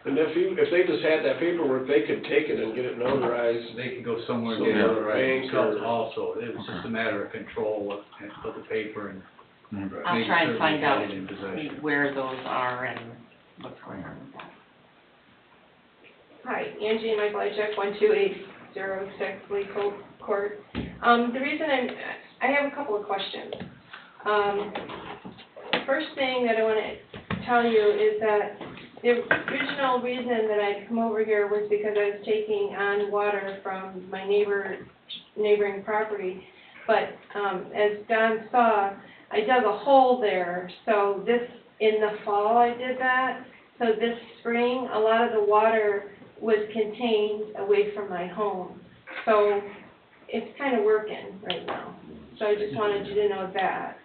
And if they just had that paperwork, they could take it and get it notarized. They could go somewhere and So get it the notarized bank themselves or- also. It was just a matter of control of the paper and I'll making try certain and find we out had it in possession. where those are and what's going on with that. Hi, Angie and Michael Ichek, 12806 Lee Court. The reason I have a couple of questions. The first thing that I want to tell you is that the original reason that I'd come over here was because I was taking on water from my neighboring property. But as Don saw, I dug a hole there, so in the fall I did that. So this spring, a lot of the water was contained away from my home. So it's kind of working right now. So I just wanted you to know that.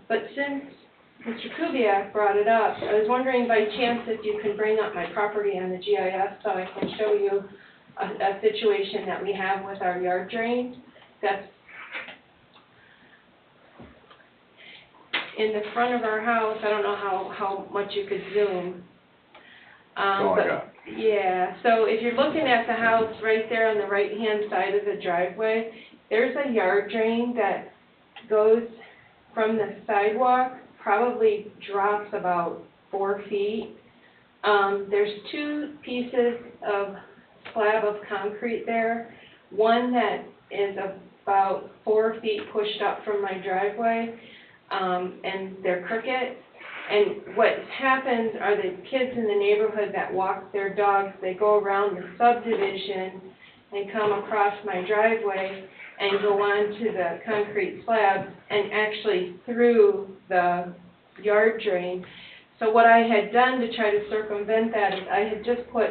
But since Mr. Kubiak brought it up, I was wondering by chance if you can bring up my property on the GIS so I can show you a situation that we have with our yard drain. That's in the front of our house. I don't know how much you could zoom. Yeah, so if you're looking at the house right there on the right-hand side of the driveway, there's a yard drain that goes from the sidewalk, probably drops about 4 feet. There's 2 pieces of slab of concrete there. One that is about 4 feet pushed up from my driveway, and they're crooked. And what happens are the kids in the neighborhood that walk their dogs, they go around the subdivision and come across my driveway and go onto the concrete slab and actually through the yard drain. So what I had done to try to circumvent that is I had just put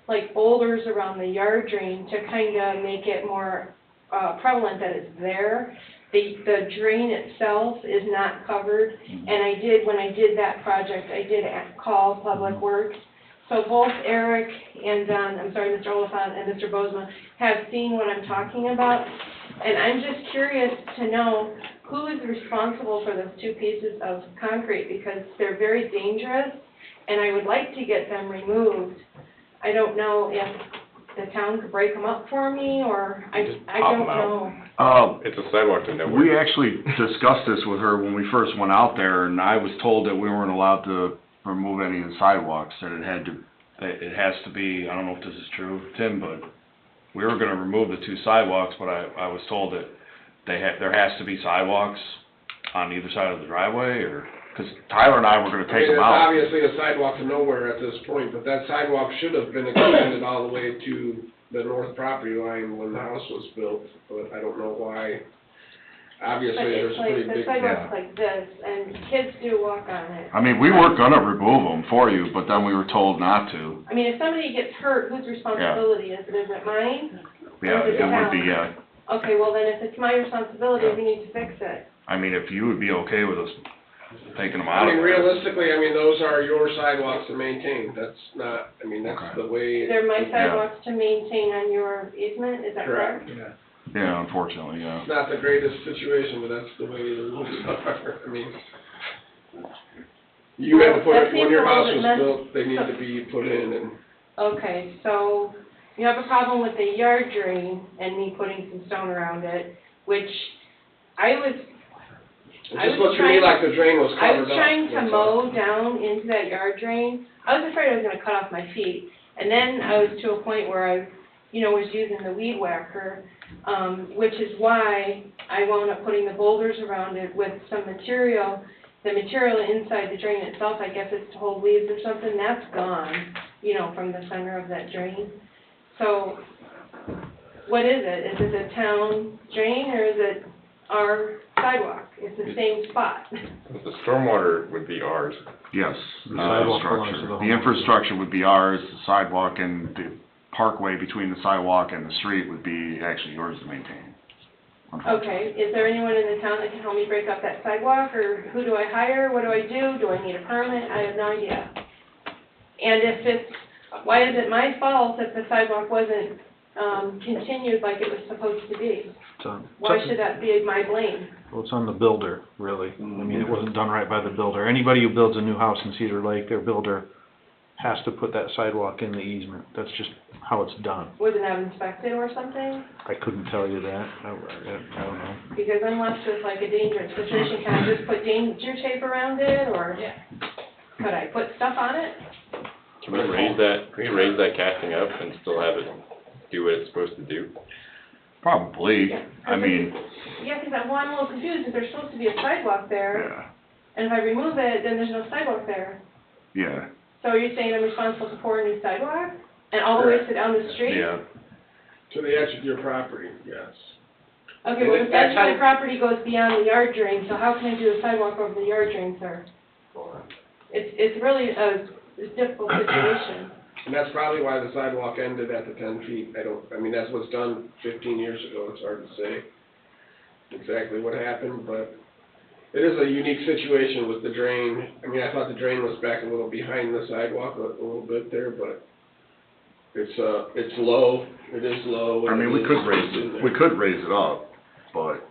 like boulders around the yard drain to kind of make it more prevalent that it's there. The drain itself is not covered, and when I did that project, I did call Public Works. So both Eric and Mr. Oliphant and Mr. Bozeman have seen what I'm talking about, and I'm just curious to know who is responsible for those 2 pieces of concrete, because they're very dangerous, and I would like to get them removed. I don't know if the town could break them up for me, or I don't know. It's a sidewalk to nowhere. We actually discussed this with her when we first went out there, and I was told that we weren't allowed to remove any of the sidewalks, that it has to be, I don't know if this is true, Tim, but we were gonna remove the 2 sidewalks, but I was told that there has to be sidewalks on either side of the driveway, or, because Tyler and I were gonna take them It's out. obviously a sidewalk to nowhere at this point, but that sidewalk should have been extended all the way to the north property line when the house was built, but I don't know why. Obviously, But there's it's a like, pretty the big. sidewalk's like this, and kids do walk on it. I mean, we were gonna remove them for you, but then we were told not to. I mean, if somebody gets hurt, whose responsibility is it? Is it mine? Yeah, Or is it would be, town? Okay, well then, if it's my responsibility, we need to fix it. I mean, if you would be okay with us taking them out I of mean, there. realistically, those are your sidewalks to maintain, that's not, that's the way. They're my Yeah. sidewalks to maintain on your easement, is that correct? Correct. Yeah, unfortunately, yeah. It's not the greatest situation, but that's the way the rules are, you had to put That it, seems when your a little house bit was messy. built, they need to be put in, and Okay, so you have a problem with the yard drain and me putting some stone around it, which I was It I just was looked to me trying- like the drain was I covered was up. trying to that's all. mow down into that yard drain. I was afraid I was gonna cut off my feet. And then I was to a point where I, was using the weed whacker, which is why I wound up putting the boulders around it with some material. The material inside the drain itself, I guess it's to hold leaves or something, that's gone, from the center of that drain. So, what is it? Is it a town drain or is it our sidewalk? It's the same spot. The stormwater would be ours. Yes, The sidewalk belongs to infrastructure. the The homeowner. infrastructure would be ours, the sidewalk and the parkway between the sidewalk and the street would be actually yours to maintain. unfortunately. Okay, is there anyone in the town that can help me break up that sidewalk, or who do I hire, what do I do, do I need a permit, I have no idea. And if it's, why is it my fault if the sidewalk wasn't, continued like it was supposed to be? It's on- Why should that be my blame? Well, it's on the builder, really. I mean, it wasn't done right by the builder. Anybody who builds a new house in Cedar Lake, their builder has to put that sidewalk in the easement. That's just how it's done. Was it not inspected or something? I couldn't tell you that. I don't know. Because I'm left with like a dangerous situation, can I just put danger tape around it, or could I put stuff on it? Can we raise that casting up and still have it do what it's supposed to do? Probably, I mean, Yeah, because I'm a little confused, if there's supposed to be a sidewalk there, yeah, and if I remove it, then there's no sidewalk there. yeah. So are you saying I'm responsible to pour a new sidewalk? And all the way to down the street? Yeah. To the edge of your property, yes. Okay, well, the edge of my property goes beyond the yard drain, so how can I do a sidewalk over the yard drain, sir? It's really a difficult situation. And that's probably why the sidewalk ended at the 10 feet. That's what's done 15 years ago, it's hard to say exactly what happened, but it is a unique situation with the drain. I thought the drain was back a little behind the sidewalk a little bit there, but it's low, it is low. I mean, we could raise it up, but,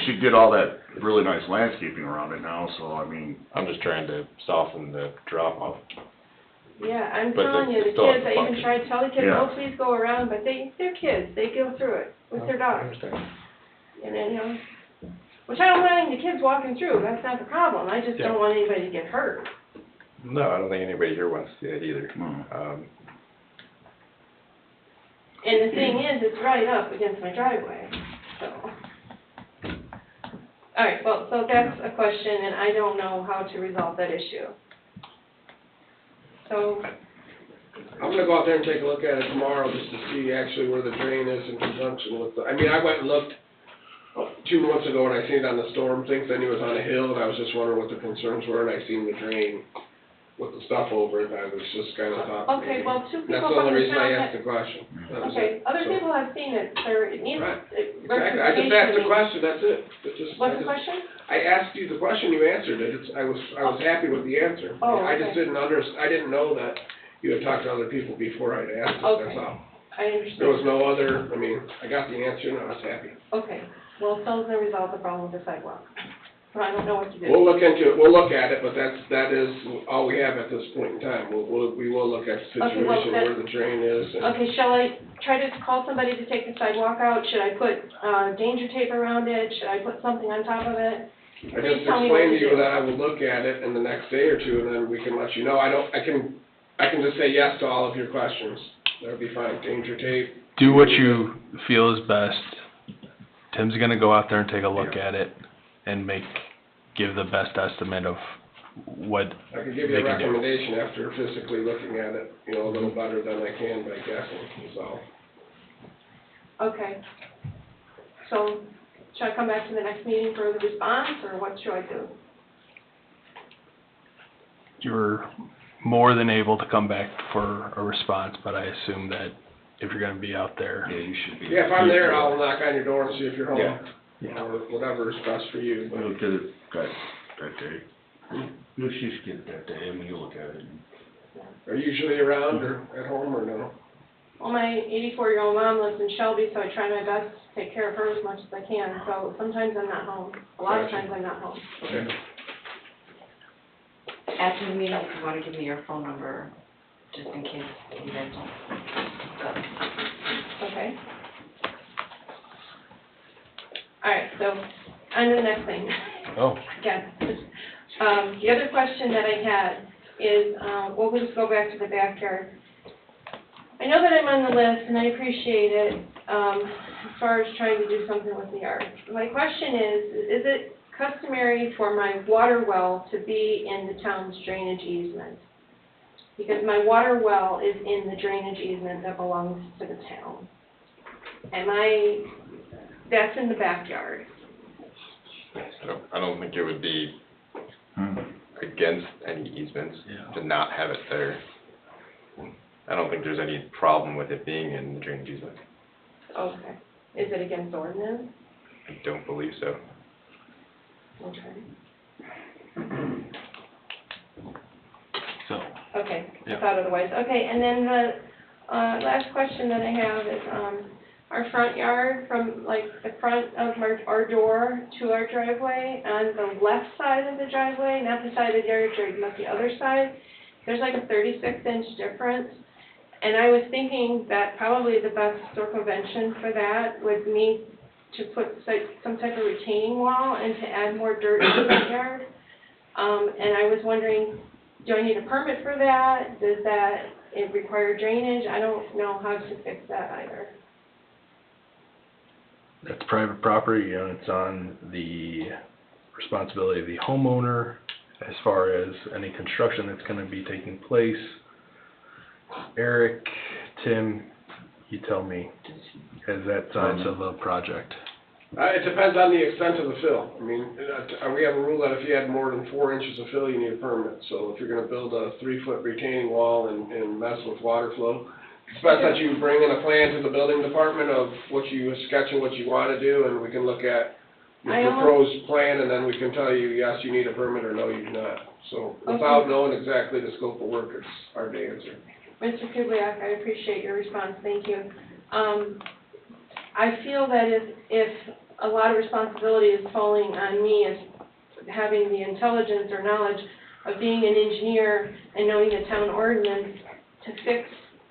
she did all that really nice landscaping around it now, so, I'm just trying to soften the drop off. Yeah, I'm But telling you, it's the still kids, I even function. tried to tell the kids, Yeah. oh, please go around, but they're kids, they go through it with their dogs. And then, which I don't mind the kids walking through, that's not the problem, I just don't want anybody to get hurt. No, I don't think anybody here wants to see that either. And the thing is, it's right up against my driveway, so. All right, well, so that's a question, and I don't know how to resolve that issue. So, I'm gonna go out there and take a look at it tomorrow, just to see actually where the drain is in conjunction with I went and looked 2 months ago when I seen it on the storm things, then it was on a hill, and I was just wondering what the concerns were, and I seen the drain with the stuff over it, I was just kinda thought. okay, well, two That's people the from only the reason I town asked that, the question. That was okay, it. other So- people have seen it, sir, it needs Right. rectification. Exactly, I just asked the question, that's it. What's the question? I asked you the question, you answered it, I was happy with the answer. Oh, I just okay. I didn't know that you had talked to other people before I'd asked it, Okay. that's all. I understand. There was no other, I got the answer and I was happy. Okay, well, someone's gonna resolve the problem with the sidewalk. But I don't know what to do. We'll look into it, we'll look at it, but that is all we have at this point in time. We will look at the Okay, well, situation where the drain is and. Okay, shall I try to call somebody to take the sidewalk out? Should I put, danger tape around it? Should I put something on top of it? I Please just tell me what explained to to you do. that I will look at it in the next day or two, and then we can let you know. I can just say yes to all of your questions. That'll be fine. Danger tape. Do what you feel is best. Tim's gonna go out there and take a look at it and give the best estimate of what I can give you a they can do. recommendation after physically looking at it, a little better than I can by guessing, so. Okay. So, should I come back to the next meeting for the response, or what should I do? You're more than able to come back for a response, but I assume that if you're gonna be out there. Yeah, you should be. Yeah, if I'm there, I'll knock on your door and see if you're home. Yeah. Or whatever is best for you, but. we'll get it that day. You'll just get it that day, and you'll look at it. Are you usually around or at home or no? Well, my 84-year-old mom lives in Shelby, so I try my best to take care of her as much as I can. So sometimes I'm not home. A lot of times I'm not home. Okay. After the meeting, if you wanna give me your phone number, just in case you guys don't. Okay. All right, so on to the next thing. Oh. Again. The other question that I had is, we'll just go back to the backyard. I know that I'm on the list, and I appreciate it, as far as trying to do something with the yard. My question is it customary for my water well to be in the town's drainage easement? Because my water well is in the drainage easement that belongs to the town. That's in the backyard. I don't think it would be against any easements to not have it there. I don't think there's any problem with it being in the drainage easement. Okay. Is it against ordinance? I don't believe so. Okay. So, Okay, I Yeah. thought otherwise. Okay, and then the last question that I have is, our front yard, from like the front of our door to our driveway, on the left side of the driveway, not the side of the yard, but the other side, there's like a 36-inch difference. And I was thinking that probably the best circumvention for that would be to put some type of retaining wall and to add more dirt to the front yard. And I was wondering, do I need a permit for that? Does it require drainage? I don't know how to fix that either. that's private property, it's on the responsibility of the homeowner as far as any construction that's gonna be taking place. Eric, Tim, you tell me, is that size of a project? It depends on the extent of the fill. I mean, we have a rule that if you had more than 4 inches of fill, you need a permit. So if you're gonna build a 3-foot retaining wall and mess with water flow, it's best that you bring in a plan to the building department of what you sketch and what you wanna do, and we can look at your proposed plan, and then we can tell you, yes, you need a permit, or no, you do not. So without knowing exactly the scope of work, it's hard to answer. Mr. Kubliak, I appreciate your response, thank you. I feel that if a lot of responsibility is falling on me as having the intelligence or knowledge of being an engineer and knowing the town ordinance to fix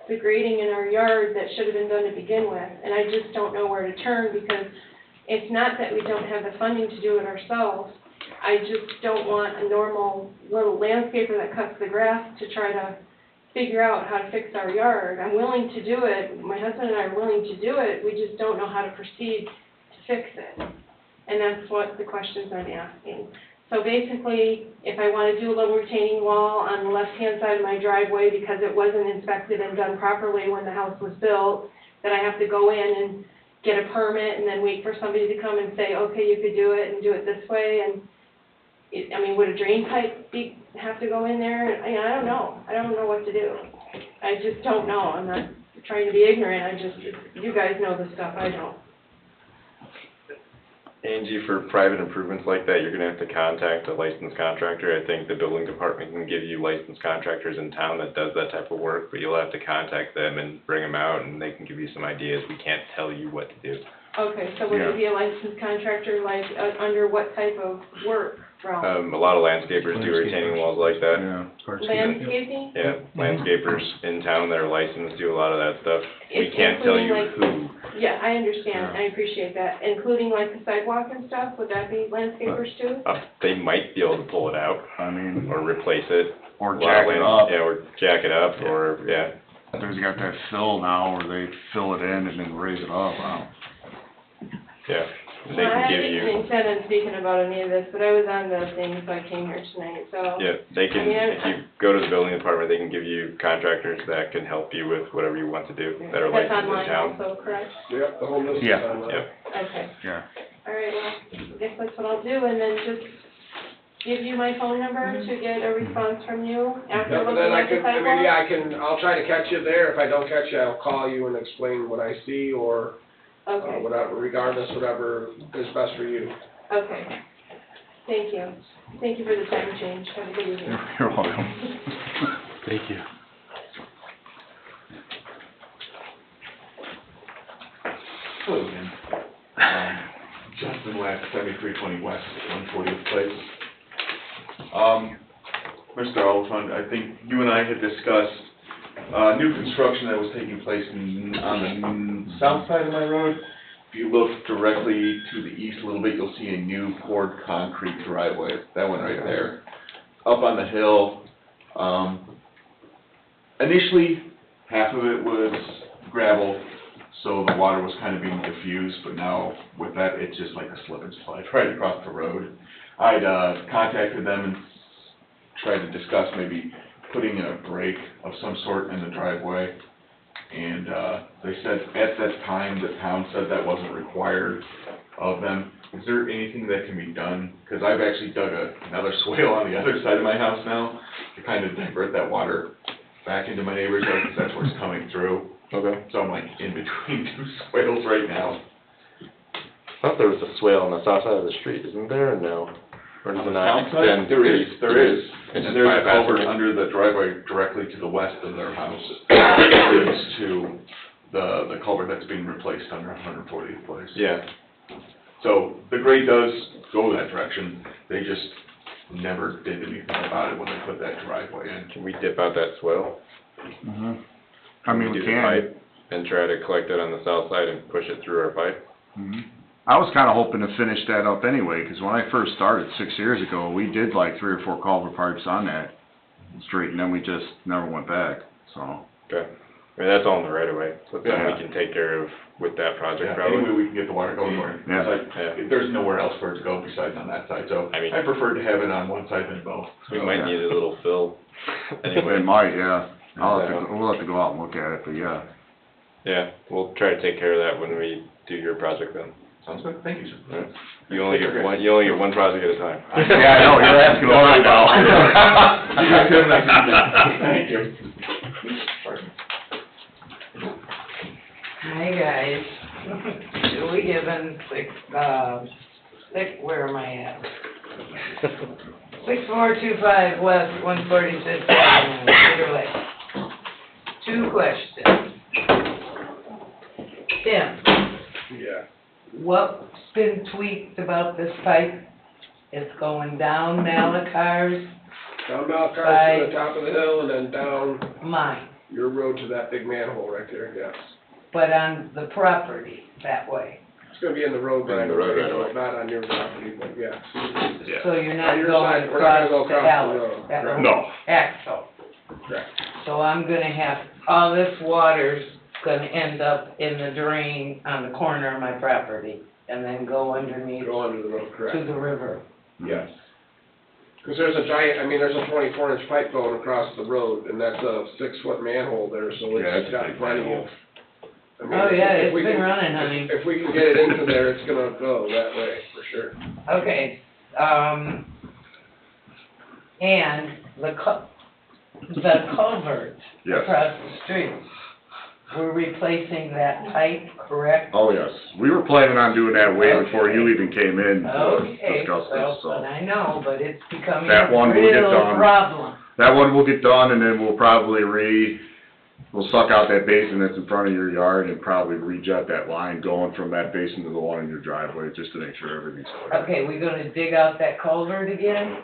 the grading in our yard that should have been done to begin with, and I just don't know where to turn, because it's not that we don't have the funding to do it ourselves. I just don't want a normal little landscaper that cuts the grass to try to figure out how to fix our yard. I'm willing to do it, my husband and I are willing to do it, we just don't know how to proceed to fix it. And that's what the questions I'm asking. So basically, if I want to do a little retaining wall on the left-hand side of my driveway because it wasn't inspected and done properly when the house was built, then I have to go in and get a permit and then wait for somebody to come and say, okay, you could do it and do it this way, and would a drain pipe have to go in there? I don't know. I don't know what to do. I just don't know. I'm not trying to be ignorant. You guys know the stuff, I don't. Angie, for private improvements like that, you're gonna have to contact a licensed contractor. I think the building department can give you licensed contractors in town that does that type of work, but you'll have to contact them and bring them out, and they can give you some ideas. We can't tell you what to do. Okay, so would it be a licensed contractor, like, under what type of work realm? A lot of landscapers do retaining walls like that. Landscaping? Yeah, landscapers in town that are licensed do a lot of that stuff. We can't tell you who. Yeah, I understand, I appreciate that, including like the sidewalk and stuff, would that be landscapers too? They might be able to pull it out, or replace it. Or jack it up. Yeah, or jack it up, or, yeah. There's got that fill now where they fill it in and then raise it up, wow. Yeah, and they can give you. I didn't intend on speaking about any of this, but I was on the thing, so I came here tonight, so. Yeah, they can, if you go to the building department, they can give you contractors that can help you with whatever you want to do, that are licensed in That's town. online also, correct? Yep, the whole list is Yeah. on that. Yep. Okay, Yeah. all right, well, I guess that's what I'll do, and then just give you my phone number to get a response from you after Yeah, but looking then at the sidewalk? I'll try to catch you there. If I don't catch you, I'll call you and explain what I see, or Okay, whatever, regardless, whatever is best for you. okay. Thank you. Thank you for the time change. Have a good evening. You're welcome. Thank you. Hello again. Justin Lack, 7320 West, 140th Place. Mr. Oliphant, I think you and I had discussed new construction that was taking place on the south side of my road, you look directly to the east a little bit, you'll see a new poured concrete driveway, that one right there. Up on the hill, initially, half of it was gravel, so the water was kind of being diffused, but now with that, it's just like a slip and slide right across the road. I'd contacted them and tried to discuss maybe putting in a break of some sort in the driveway. And they said at that time, the town said that wasn't required of them. Is there anything that can be done? Because I've actually dug another swale on the other side of my house now to kind of divert that water back into my neighbor's yard, because that's where it's coming through. Okay. So I'm like in between two swales right now. I thought there was a swale on the south side of the street, isn't there, or no? Or does On it the not south side? extend? There is. It's And just there's a bypassing culvert it? under the driveway directly to the west of their house. It leads to the culvert that's being replaced under 140th place. Yeah. So the grade does go that direction, they just never did anything about it when they put that driveway in. Can we dip out that swale? Mhm. I mean, we do the can. pipe and try to collect it on the south side and push it through our pipe? Mhm. I was kinda hoping to finish that up anyway, 'cause when I first started 6 years ago, we did like 3 or 4 culvert pipes on that street, and then we just never went back, so. Okay. I mean, that's all in the right of way, so it's something Yeah. we can take care of with that project Yeah, any way probably. we can get the water going for it. Yeah. It's like, there's nowhere else for it to go besides on that side, so I mean- I prefer to have it on one side than both. We might need a little fill It anyway. might, yeah. We'll have to go out and look at it, but yeah. Yeah, we'll try to take care of that when we do your project then. Sounds good, thank you, sir. Alright. You only get one project at a time. Yeah, I know, you're asking a lot now. You guys have a nice evening. Thank you. Hi, guys. Julie Gibbons, where am I at? 6425 West 146th Avenue, Cedar Lake. 2 questions. Tim, Yeah. what's been tweaked about this pipe? It's going down Malacar's, Down Malcart to the top of the hill and then down mine, your road to that big manhole right there, yes. but on the property that way. It's gonna be in the road, but In the road right away. not on your property, but yes. So you're On not your going side, we're not gonna across go the across the alley, road. that Correct. No. axle. Correct. So I'm gonna have, all this water's gonna end up in the drain on the corner of my property and then go underneath Go under the road, to correct, the river. yes. Cause there's a giant, I mean, there's a 24-inch pipe going across the road, and that's a 6-foot manhole there, so Yeah, it's it's a got big plenty of. manhole. I mean, Oh, yeah, if it's we been can- running, honey. If we can get it into there, it's gonna go that way, for sure. Okay, and the culvert Yes. across the street, we're replacing that pipe, correct? Oh, yes. We were planning on doing that way before you even came in to Okay, discuss well, this, so. but I know, but it's becoming That a one will get real done. problem. That one will get done, and then we'll probably we'll suck out that basin that's in front of your yard and probably rejet that line going from that basin to the one in your driveway, just to make sure everything's clear. Okay, we gonna dig out that culvert again?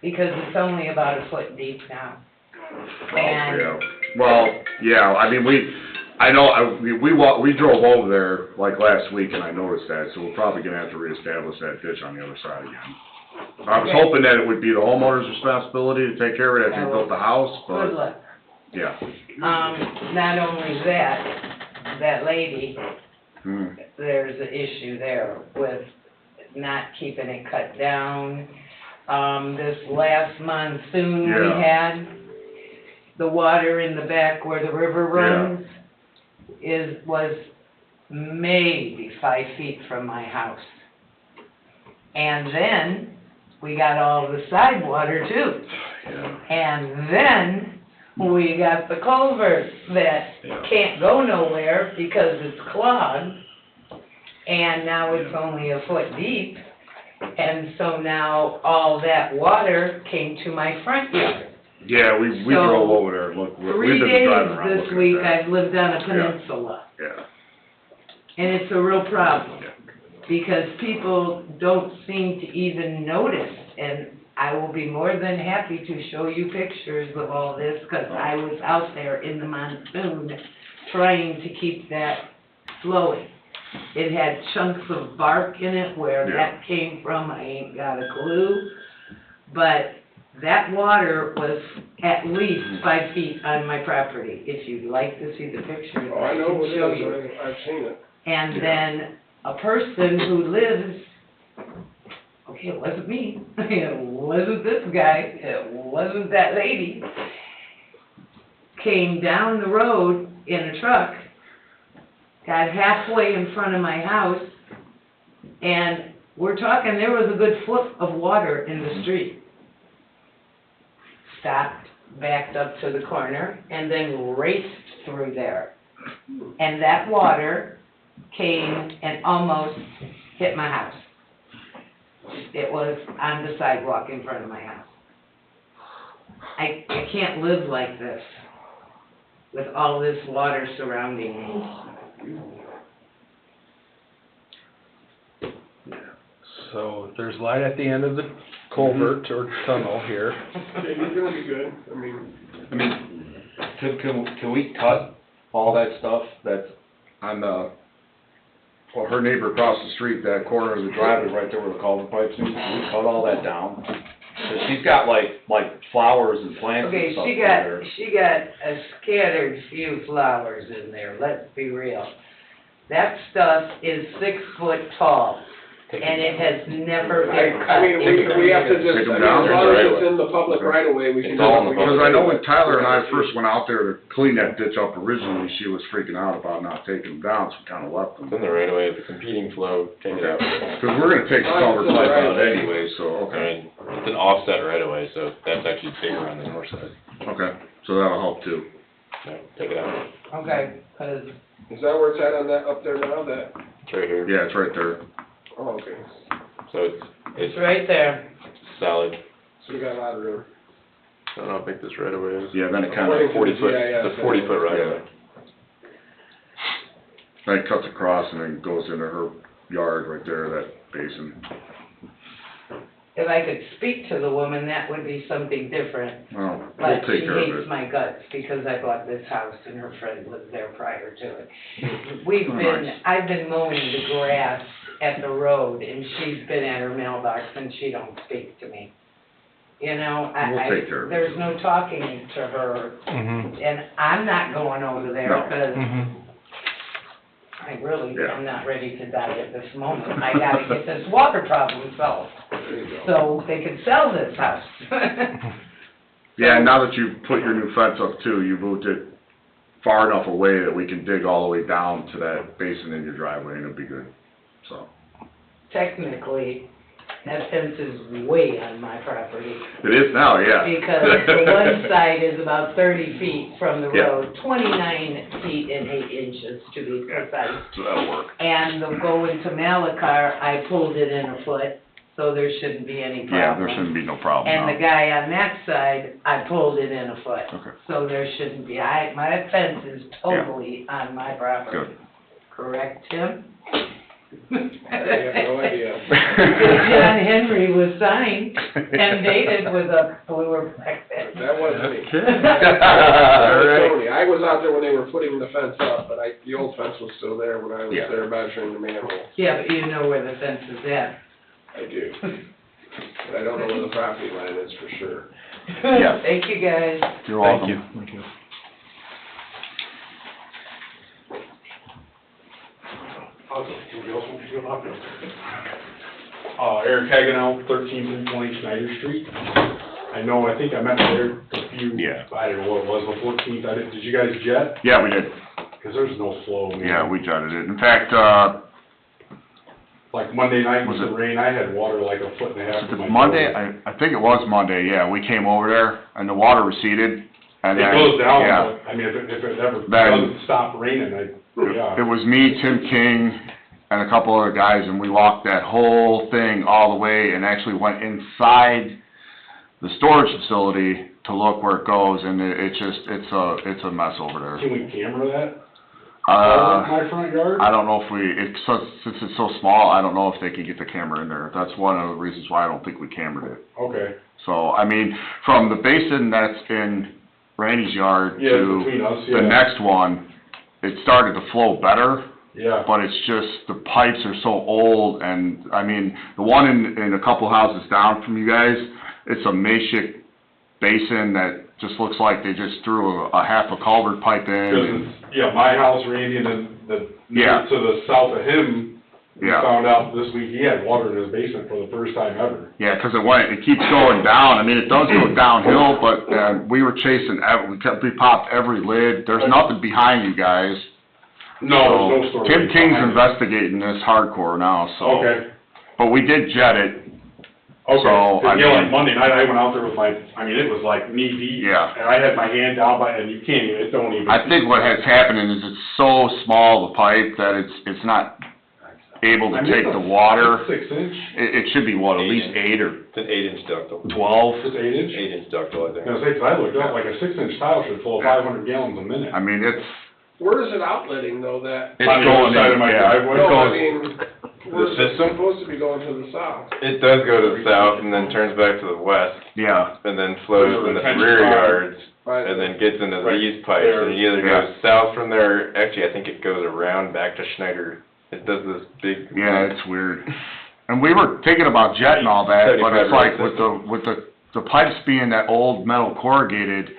Because it's only about a foot deep now. And, Yeah. Well, yeah, I mean, we drove over there like last week and I noticed that, so we're probably gonna have to reestablish that ditch on the other side again. I was Okay. hoping that it would be the homeowner's responsibility to take care of it after you built the house, good but, luck. yeah. Not only that, that lady, Hmm. there's an issue there with not keeping it cut down. This last monsoon we Yeah. had, the water in the back where the river runs was maybe 5 feet from my house. And then, we got all the side water too. Yeah. And then, we got the culvert that can't go nowhere because it's clogged. And now it's only a foot deep. And so now all that water came to my front yard. Yeah, we So, drove over there and looked, we've 3 been days driving around this looking week, at that. I've lived on a peninsula. Yeah. And it's a real problem. Because people don't seem to even notice. And I will be more than happy to show you pictures of all this, because I was out there in the monsoon trying to keep that flowing. It had chunks of bark in it, where Yeah. that came from, I ain't got a clue. But that water was at least 5 feet on my property. If you'd like to see the picture, Oh, I I know can what show it you. is, I've seen it. And Yeah. then a person who lives, okay, it wasn't me, it wasn't this guy, it wasn't that lady, came down the road in a truck, got halfway in front of my house, and we're talking, there was a good foot of water in the street. Stopped, backed up to the corner, and then raced through there. And that water came and almost hit my house. It was on the sidewalk in front of my house. I can't live like this, with all this water surrounding me. So there's light at the end of the culvert or tunnel here. Okay, you're gonna be good, I mean, Can we cut all that stuff that's on the, well, her neighbor across the street, that corner of the driveway right there where the culvert pipes is, can we cut all that down? 'Cause she's got like flowers and plants and Okay, stuff she in got, there. she got a scattered few flowers in there, let's be real. That stuff is 6 foot tall, and it has never been cut. I mean, we have to just, Take 'em I mean, down as or long as right it's in the public right of way, we can. It's all in the Because I know when Tyler and I Yeah. first went out there to clean that ditch up originally, she was freaking out about not taking them down, so we kinda left them. It's in the right of way, the competing flow, take it out. Because we're gonna take the culvert pipe out anyway, so, I okay, mean, it's an offset right of way, so that's actually bigger on the north side. okay, so that'll help too. So, take it out. Okay, 'cause Is that where it's at on that, up there now, that, It's right here. Yeah, it's right there. oh, okay, So it's it's right there. solid. so we got a lot of room. I don't know how big this right of way is. Yeah, then it According kinda, to 40 the foot, GIS, it's a 40-foot right of way. then it cuts across and then goes into her yard right there, that basin. If I could speak to the woman, that would be something different. Well, we'll But take she care of hates it. my guts because I bought this house and her friend lived there prior to it. We've been, Nice. I've been mowing the grass at the road and she's been at her mailbox and she don't speak to me. You know, We'll take care of it. there's no talking to her Mm-hmm. and I'm not going over there No. because Mm-hmm. I really Yeah. am not ready to die at this moment. I gotta get this water problem solved There you go. so they can sell this house. Yeah, and now that you've put your new fence up too, you moved it far enough away that we can dig all the way down to that basin in your driveway and it'll be good, so. Technically, that fence is way on my property, It is now, yeah. because the one side is about 30 feet from the Yeah. road, 29 feet and 8 inches to be precise. So that'll work. And the going to Malacar, I pulled it in a foot, so there shouldn't be any problem. Yeah, there shouldn't be no problem And now. the guy on that side, I pulled it in a foot. Okay. So there shouldn't be, my fence is totally on my property. Good. Correct, Tim? I have no idea. John Henry was signed and dated with a bluer back then. That wasn't me. Okay. That was right. Tony. I was out there when they were putting the fence up, but the old fence was still there when I was Yeah. there measuring the manhole. Yeah, but you know where the fence is at. I do. But I don't know where the property line is for sure. Yeah. Thank you, guys. You're welcome. Thank you. Thank you. Eric Hagenel, 13 Schneider Street. I know, I think I met there a few, Yeah. I don't know what it was, the 14th, did you guys jet? Yeah, we did. Because there's no flow, man. Yeah, we jutted it. In fact, Like Monday night Was with the it- rain, I had water like a foot and a half was from my it Monday? door. I think it was Monday, yeah. We came over there and the water receded and It then, goes down, yeah. but, I mean, if it ever Then- doesn't stop raining, yeah. It was me, Tim King, and a couple other guys, and we walked that whole thing all the way and actually went inside the storage facility to look where it goes, and it's a mess over there. Can we camera that? My front yard? I don't know if since it's so small, I don't know if they can get the camera in there. That's one of the reasons why I don't think we cambered it. Okay. So, I mean, from the basin that's in Randy's yard Yeah, to between us, the yeah. next one, it started to flow better, Yeah. but it's just, the pipes are so old, and, I mean, the one in a couple houses down from you guys, it's a makeshift basin that just looks like they just threw a half a culvert pipe in. and- Because it's, yeah, my house, Randy, and then the, Yeah. to the south of him, we Yeah. found out this week he had water in his basement for the first time ever. Yeah, 'cause it keeps going down, I mean, it does go downhill, but, we were chasing, we popped every lid, there's nothing behind you guys. No, there's no So, storage Tim King's behind it. investigating this hardcore now, so. Okay, But we did jet it, okay. So, I Yeah, like mean- Monday night, I went out there with it was like knee deep. Yeah. And I had my hand down and you can't even, it don't even. I think what has happened is it's so small, the pipe, that it's not able to I mean, take it's the a- water. it's 6 inch. It should be what, at least 8 or It's an 8-inch ductile. 12? It's 8 inch? 8-inch ductil, I I think. was gonna say, 'cause I looked up, like a 6 inch tile should flow 500 gallons a minute. I mean, it's Where is it outletting though, that? It's On the going other side in, of my yeah. driveway. No, I goes- mean, where's it system? supposed to be going to the south? It does go to the south and then turns back to the west yeah. and then flows in the Retention rear pond. yards Right. and then gets into Right these pipes there. and it either Yeah. goes south from there, actually I think it goes around back to Schneider. It does this big. Yeah, it's weird. And we were thinking about jetting all that, but it's 75 like road with the pipes being that old metal corrugated,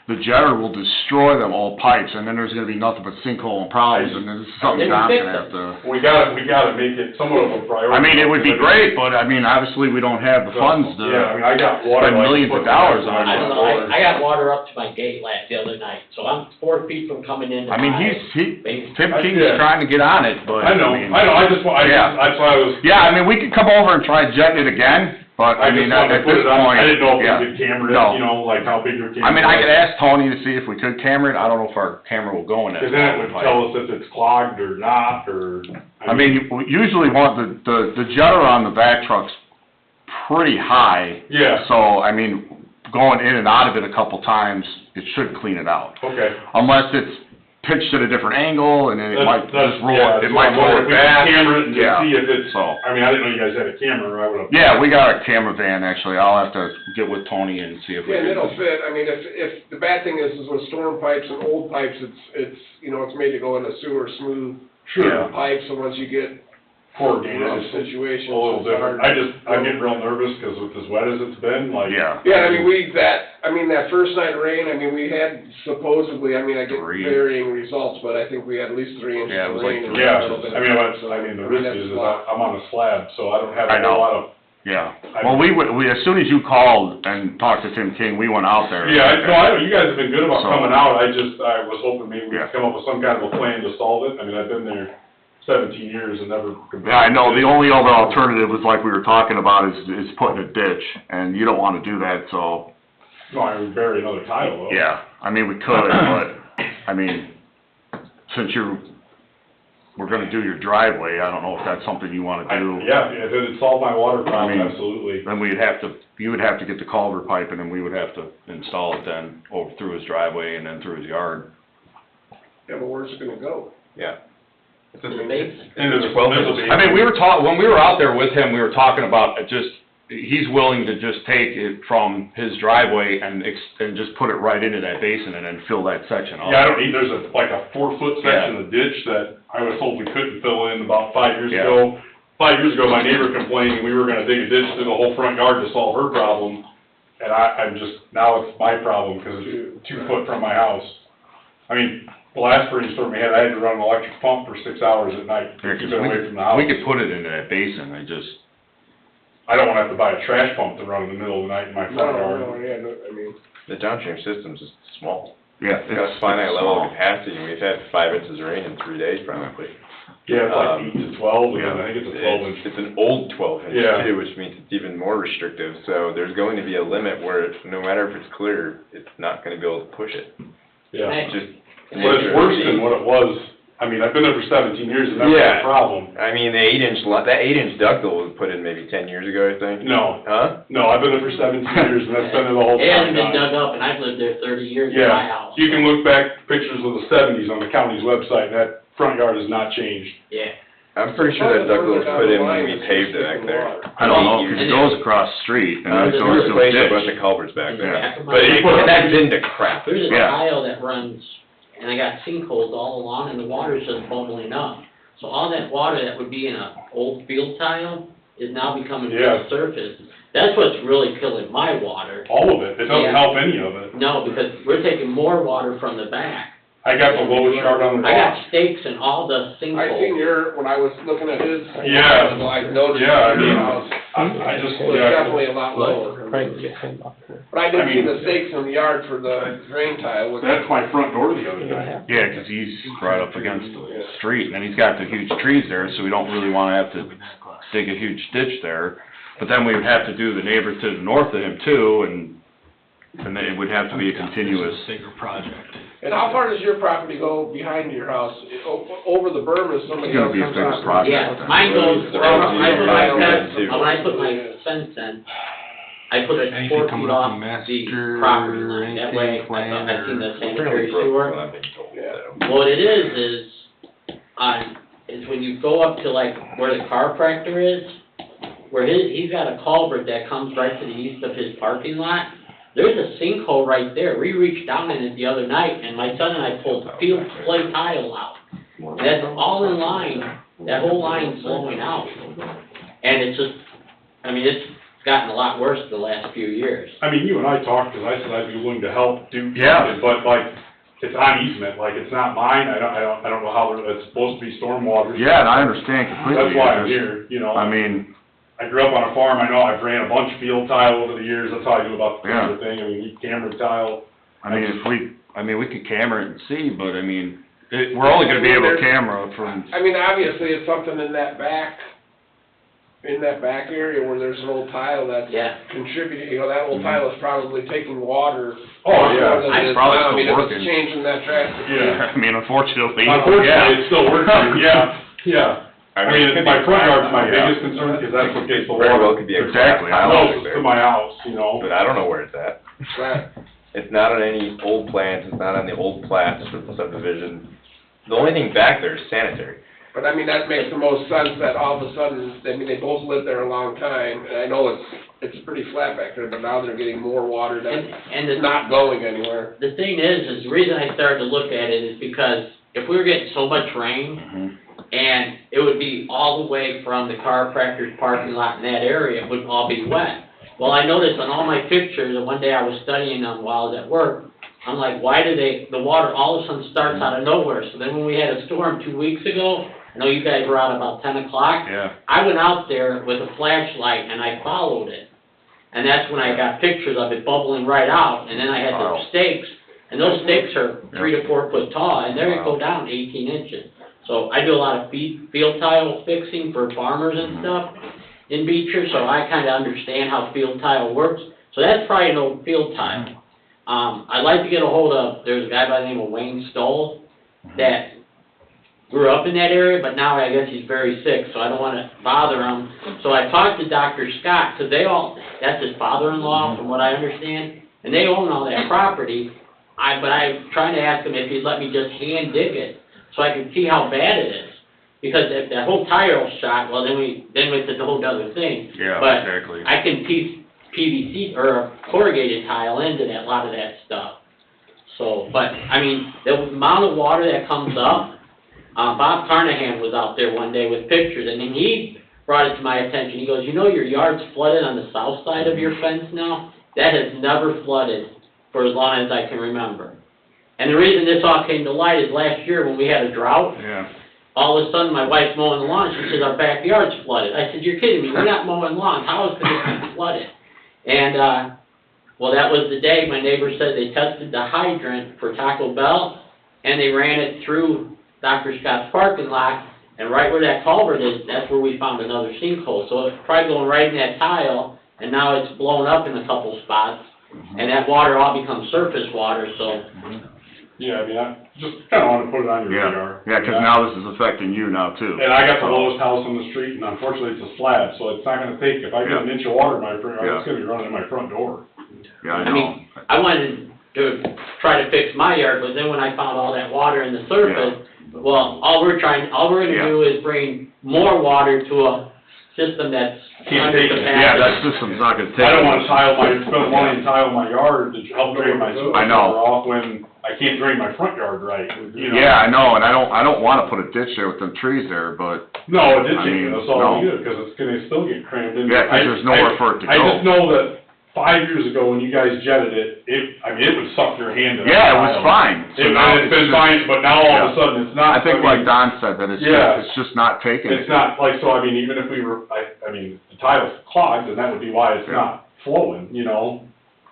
the jetter will destroy them old pipes, and then there's gonna be nothing but sinkhole and problems, and this is something John's gonna have to. We gotta make it somewhat of a priority. I mean, it would be great, but I mean, obviously, we don't have the funds Yeah, I mean, to I got water. spend like, millions of put- dollars on I don't it. know, I got water up to my gate the other night, so I'm 4 feet from coming into I mean, my Tim basement. King's Yeah. trying to get on it, but. I know, mean- that's why I was. Yeah, I mean, we could come over and try jetting it again, but I I mean, just wanted to at put this it on, point, I didn't know yeah. if we could camera No. it, you know, like how big your camera. I mean, I could was. ask Tony to see if we could camera it, I don't know if our camera will go in that. Cause then it would small tell pipe. us if it's clogged or not, or. I mean, we usually want the jetter on the vac truck's pretty high. Yeah, So, I mean, going in and out of it a couple times, it should clean it out. okay. Unless it's pitched at a different angle, and then it might That's- just roll, yeah, it so might I'm roll wondering it if we could back. Camera it and Yeah. just see if it's, So, I mean, I didn't know you guys had a camera, or I would've. yeah, we got a camera van, actually, I'll have to get with Tony and see if we Yeah, and can. it'll fit, I mean, if, the bad thing is with storm pipes and old pipes, it's, you know, it's made to go in a sewer smooth Sure. pipe, so once you get Corrugated, rough it's situations. a little it's different. hard. I get real nervous, cause with as wet as it's been, like. Yeah. Yeah, I mean, that first night of rain, I mean, we had supposedly, I mean, I get 3. varying results, but I think we had at least 3 inches Yeah, it of was like rain. and 3 a Yeah, little bit I of mean, rain, what's, so, I mean, the I risk that's is a lot. I'm on a slab, so I don't have I a know. whole lot of. Yeah, well, we, as soon as you called and talked to Tim King, we went out there. Yeah, I know, you guys have been good about So- coming out, I was hoping maybe we Yeah. could come up with some kind of a plan to solve it. I mean, I've been there 17 years and never. Yeah, I know, the only other alternative was like we were talking about is putting a ditch, and you don't wanna do that, so, No, I would bury another tile though. yeah, I mean, we could, but, I mean, since we're gonna do your driveway, I don't know if that's something you wanna do. Yeah, if it'd solve my water problem, mean- absolutely. Then you would have to get the culvert pipe, and then we would have to install it then, over through his driveway and then through his yard. Yeah, but where's it gonna go? Yeah. It's a, In the basement. Into the 12 middle inches. of the- I mean, when we were out there with him, we were talking about it just, he's willing to just take it from his driveway and just put it right into that basin and then fill that section up. Yeah, I don't need, there's like a 4-foot section of ditch that I was told we couldn't fill in about 5 years Yeah. ago. 5 years ago, my neighbor complained we were gonna dig a ditch through the whole front yard to solve her problem. And I'm just, now it's my problem, cause it's 2 foot from my house. I mean, the last rainstorm we had, I had to run an electric pump for 6 hours at night Yeah, to 'cause keep it away from the house. we could put it into that basin, I don't wanna have to buy a trash pump to run in the middle of the night in my No, front yard. no, yeah, no, I mean, the downstream system's just small. yeah. It's got a finite level of capacity and we've had 5 inches of rain in 3 days probably. Yeah, it's like 8 to 12, and yeah. I think it's a 12 inch. It's an old 12 inch Yeah. too, which means it's even more restrictive, so there's going to be a limit where no matter if it's clear, it's not gonna be able to push it. Yeah. It's just. But it's worse than what it was, I mean, I've been there for 17 years and never had Yeah. a problem. I mean, that 8-inch ductile was put in maybe 10 years ago, I think. No, Huh? no, I've been there for 17 years and that's been there the whole time. It hasn't been Don. dug up, and I've lived there 30 years in my Yeah, house. you can look back pictures of the 70s on the county's website, and that front yard has not changed. Yeah. I'm pretty sure that ductile was put in when we paved it back there. I don't know, 'cause it goes across the street, and then it We goes to a replaced a bunch ditch. of culverts back In the there. back of my But house. that's into crap. There's a Yeah. tile that runs, and I got sinkholes all along, and the water's just bubbling up. So all that water that would be in a old field tile is now becoming Yeah. surface. That's what's really killing my water. All of it, it doesn't Yeah. help any of it. No, because we're taking more water from the back. I got the lowest yard on the I block. got stakes in all the sinkholes. I seen when I was looking at his, Yeah. I noticed Yeah, I the mean, house I just, was yeah. definitely a lot lower. Frank, get him off there. But I did I see mean- the stakes in the yard for the drain tile, which. That's my front door the other You're gonna day. have- Yeah, 'cause he's right up against the street, and then he's got the huge trees there, so we don't really wanna have to dig a huge ditch there. But then we would have to do the neighbor to the north of him too, and then it would have to be a continuous. Bigger project. And how far does your property go behind your house? Over the berm is somebody It's gonna else be a comes bigger out? project. Yeah, mine goes, The well, roads, I put my yeah, fence, too. when I put my fence in, I put it Anything 4 coming feet up off from the master property or line, that anything way, planned I seen the or- sanitary sewer. What I've been told, Yeah. so. What it is when you go up to like where the chiropractor is, where he's got a culvert that comes right to the east of his parking lot. There's a sinkhole right there. We reached down in it the other night, and my son and I pulled field clay tile out. That's all in line, that whole line's blowing out. And it's just, I mean, it's gotten a lot worse the last few years. I mean, you and I talked, 'cause I said I'd be willing to help do Yeah. something, but like, it's on easement, like, it's not mine, I don't know how, it's supposed to be stormwater. Yeah, and I understand completely. That's why I'm It's just- here, you know. I mean, I grew up on a farm, I know I've ran a bunch of field tile over the years, that's how I knew about the Yeah. camera thing, I mean, we camera tile. we could camera it and see, but I mean, we're only gonna be able to camera from, I mean, obviously, it's something in that back area where there's an old tile that's Yeah. contributing, you know, that old tile is probably taking water. Oh, yeah. more than it It's is probably now. I still mean, if working. it's changing that drastic. Yeah. I mean, unfortunately, Unfortunately, yeah. it still works, yeah, yeah. I it mean, could my be front flat, yard's my yeah. biggest concern, because that's what gets the Very well water. could be a Exactly, flat tile Close over to there, my house, you know. but I don't know where it's at. Right. It's not on any old plans, it's not on the old plats for the subdivision. The only thing back there is sanitary. But I mean, that makes the most sense that all of a sudden, I mean, they both lived there a long time, and I know it's pretty flat back there, but now they're getting more water And that's the not going anywhere. The thing is the reason I started to look at it is because if we were getting so much rain, and it would be all the way from the chiropractor's parking lot in that area, it would all be wet. Well, I noticed on all my pictures, and one day I was studying them while I was at work, I'm like, why do the water all of a sudden starts out of nowhere? So then when we had a storm 2 weeks ago, I know you guys were out about 10 o'clock, Yeah. I went out there with a flashlight and I followed it. And that's when I got pictures of it bubbling right out, and then I had Wow. those stakes, and those stakes are 3 to 4 foot tall, and they Wow. go down 18 inches. So I do a lot of field tile fixing for farmers and stuff in Beecher, so I kinda understand how field tile works. So that's probably an old field tile. I'd like to get a hold of, there's a guy by the name of Wayne Stoll that grew up in that area, but now I guess he's very sick, so I don't wanna bother him. So I talked to Dr. Scott, 'cause that's his father-in-law, from what I understand, and they own all that property. But I'm trying to ask him if he'd let me just hand dig it, so I can see how bad it is. Because if that whole tile shot, well, then it's a whole other thing. Yeah, But exactly. I can piece PVC, or corrugated tile into that, a lot of that stuff. So, but, I mean, the amount of water that comes up, Bob Carnahan was out there one day with pictures, and then he brought it to my attention. He goes, you know your yard's flooded on the south side of your fence now? That has never flooded for as long as I can remember. And the reason this all came to light is last year when we had a drought, Yeah. all of a sudden my wife's mowing the lawn, she says, our backyard's flooded. I said, you're kidding me, we're not mowing lawns, how is this be flooded? And, well, that was the day my neighbor said they tested the hydrant for Taco Bell, and they ran it through Dr. Scott's parking lot, and right where that culvert is, that's where we found another sinkhole. So it's probably going right in that tile, and now it's blown up in a couple spots, and that water all becomes surface water, so. Yeah, I mean, I just kinda wanna put it on your radar. Yeah, 'cause now this is affecting you now too. And I got the lowest house on the street, and unfortunately, it's a slab, so it's not gonna take, if I get an inch of water in my front yard, it's gonna be running in my front door. Yeah, I I know. mean, I wanted to try to fix my yard, but then when I found all that water in the surface, well, all we're gonna Yeah. do is bring more water to a system that's Can't under take it. capacity. Yeah, that system's not gonna take. I don't it. wanna spend money and tile my yard to help drain my sewer I know. off when I can't drain my front yard right, you know? Yeah, I know, and I don't wanna put a ditch there with them trees there, but, No, it did I change, mean, that's all no. we do, because it's gonna still get crammed in. Yeah, 'cause there's nowhere for it to I go. just know that 5 years ago, when you guys jetted it, it would suck your hand in. yeah, it was fine. So now And it's been just- fine, but now all of yeah. a sudden, it's not. I think mean, like Don said, that Yeah. it's just not taking it. It's not, like, so, I mean, even if we were, I mean, the tile's clogged, and that would be why it's Yeah. not flowing, you know?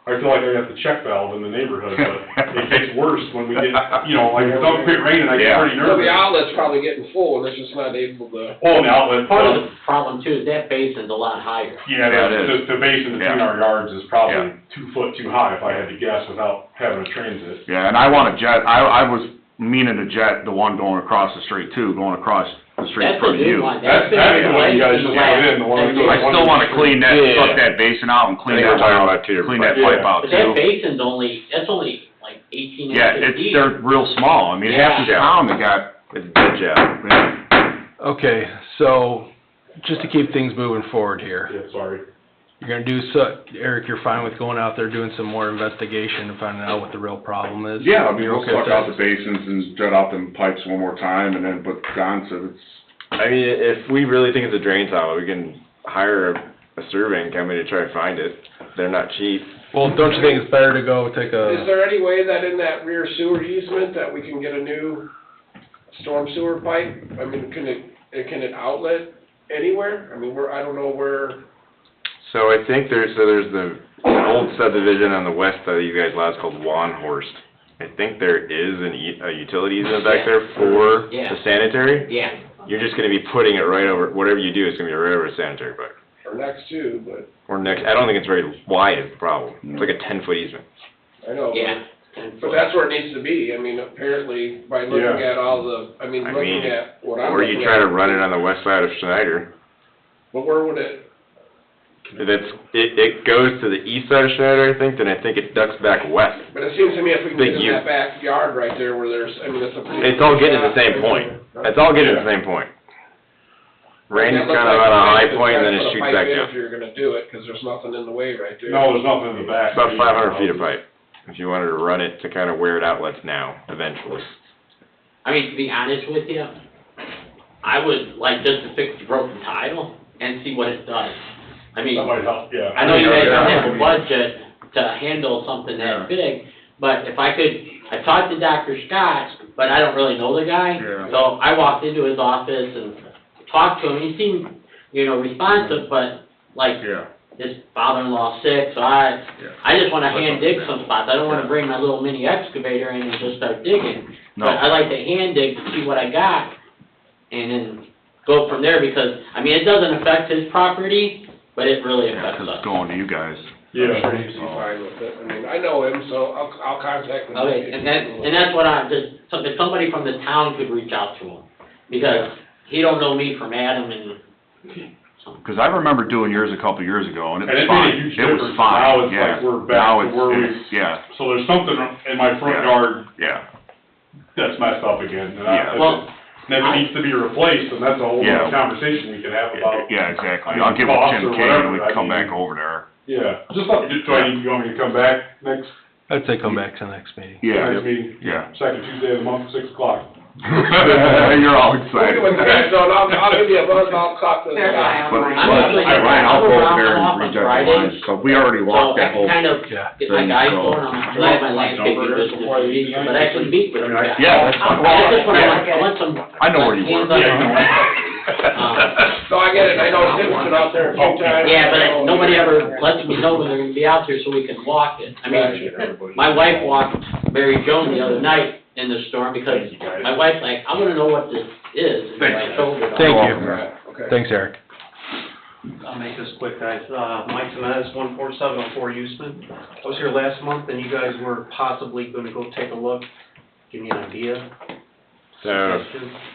I feel like I got the check valve in the neighborhood, but it gets worse when we get, you know, like, if it don't quit raining, I get Yeah. pretty So nervous. the outlet's probably getting full, and it's just not able to. Oh, and the outlet, Part of the problem too is that basin's a lot higher. yeah, Yeah, it is. the basin between Yeah. our yards is probably Yeah. 2 foot too high, if I had to guess, without having a transit. Yeah, and I want to jet, I was meaning to jet the one going across the street too, going across the street in That's front a of new you. one. That's been the one you guys replaced in just the put in, the one we last- do. I still want to clean that, Yeah. suck that basin out and clean I think that we're talking out, about two clean different that pipe Yeah. out But that too. basin's that's only like 18 Yeah, inches deep. they're real small, I mean, half this Yeah. town, they got, It's ditch, yeah. Okay, so, just to keep things moving forward here, Yeah, sorry. you're gonna do so, Eric, you're fine with going out there, doing some more investigation and finding out what the real problem is? yeah, I mean, You're we'll okay with suck out that? the basins and jet out them pipes one more time, and then, but Don said it's, I mean, if we really think it's a drain tile, we can hire a surveying company to try to find it. They're not cheap. Well, don't you think it's better to go take Is a, there any way that in that rear sewer easement that we can get a new storm sewer pipe? I mean, can it outlet anywhere? I mean, I don't know where, So I think there's the old subdivision on the west side of you guys' lot called Wanhorst. I think there is a utility easement back there for Yeah. the sanitary. Yeah. You're just gonna be putting it right over, whatever you do, it's gonna be right over the sanitary pipe. or next to, but, Or next, I don't think it's very wide is the problem. It's like a 10-foot easement. I know. Yeah. But that's where it needs to be. I mean, apparently, by looking Yeah. at all the, I mean, I looking mean, at what I'm Or looking at. you try to run it on the west side of Schneider. But where would it, It goes to the east side of Schneider, I think, then I think it ducks back west. but it seems to me if we can Big get in U. that backyard right there where there's, I mean, it's a pretty. It's all getting to the same point. It's all getting to the same point. Rain's That looks kind of like on a you high guys point and then gotta it put a shoots pipe back in down. If you're gonna do it, 'cause there's nothing in the way right there. No, there's nothing in the back. It's about 500 feet of pipe, if you wanted to run it to kind of where it outlets now, eventually. I mean, to be honest with you, I would like just to fix the broken tile and see what it does. I mean, That might help, yeah. I know you guys don't have Yeah. a budget to handle something Yeah. that big, but if I could, I talked to Dr. Scott, but I don't really know the guy. Yeah. So I walked into his office and talked to him, he seemed, responsive, but like, yeah, his father-in-law's sick, so I just wanna hand dig some spots. I don't wanna bring my little mini excavator in and just start digging. no. But I like to hand dig to see what I got, and then go from there, because, I mean, it doesn't affect his property, but it really Yeah, affects 'cause us. it's going to you guys. Yeah. I'm sure he'd be fine with it. I mean, I know him, so I'll contact him. Okay, and that's what if somebody from the town could reach out to him, because he don't know me from Adam, and, Cause I remember doing yours a couple years ago, and And it was it made a fine, huge it was difference. fine, Now it's yeah. like we're back Now to it's- where we- it's- Yeah, So there's something in my front Yeah. yard yeah, that's messed up again, and Yeah. Well, if it needs to be replaced, and that's a whole Yeah. other conversation we can have about, yeah, exactly. I mean, I'll get with costs Tim or King and whatever, we I can come mean- back over there. yeah, just let me, do I need, you want me to come back next I'd say come back to the next meeting. Yeah, meeting? yeah. Second Tuesday of the month, 6 o'clock. You're all We'll excited. do it, guys, so I'll give you a buzz, I'll talk to the guy. But, I'm actually- Ryan, I'll I'm go around over there off and on recheck the Fridays, lines, so we already So walked I that whole. can kind of Yeah. get my thing guys going. going, I'm glad my landscaping business is busy, but I can meet with you guys. Yeah, that's fine. I just Yeah. want some. I know where you work. hands-on- So I get it, I know Tim's been out there a few times. Yeah, but nobody ever lets me know when they're gonna be out there so we can walk it. I mean, my wife walked Mary Joan the other night in the storm because my wife's like, I wanna know what this is. And I told her. Thank All you. right, okay. Thanks, Eric. I'll make this quick, guys. Mike Jimenez, 14704 Usman. I was here last month, and you guys were possibly gonna go take a look, give me an idea. So,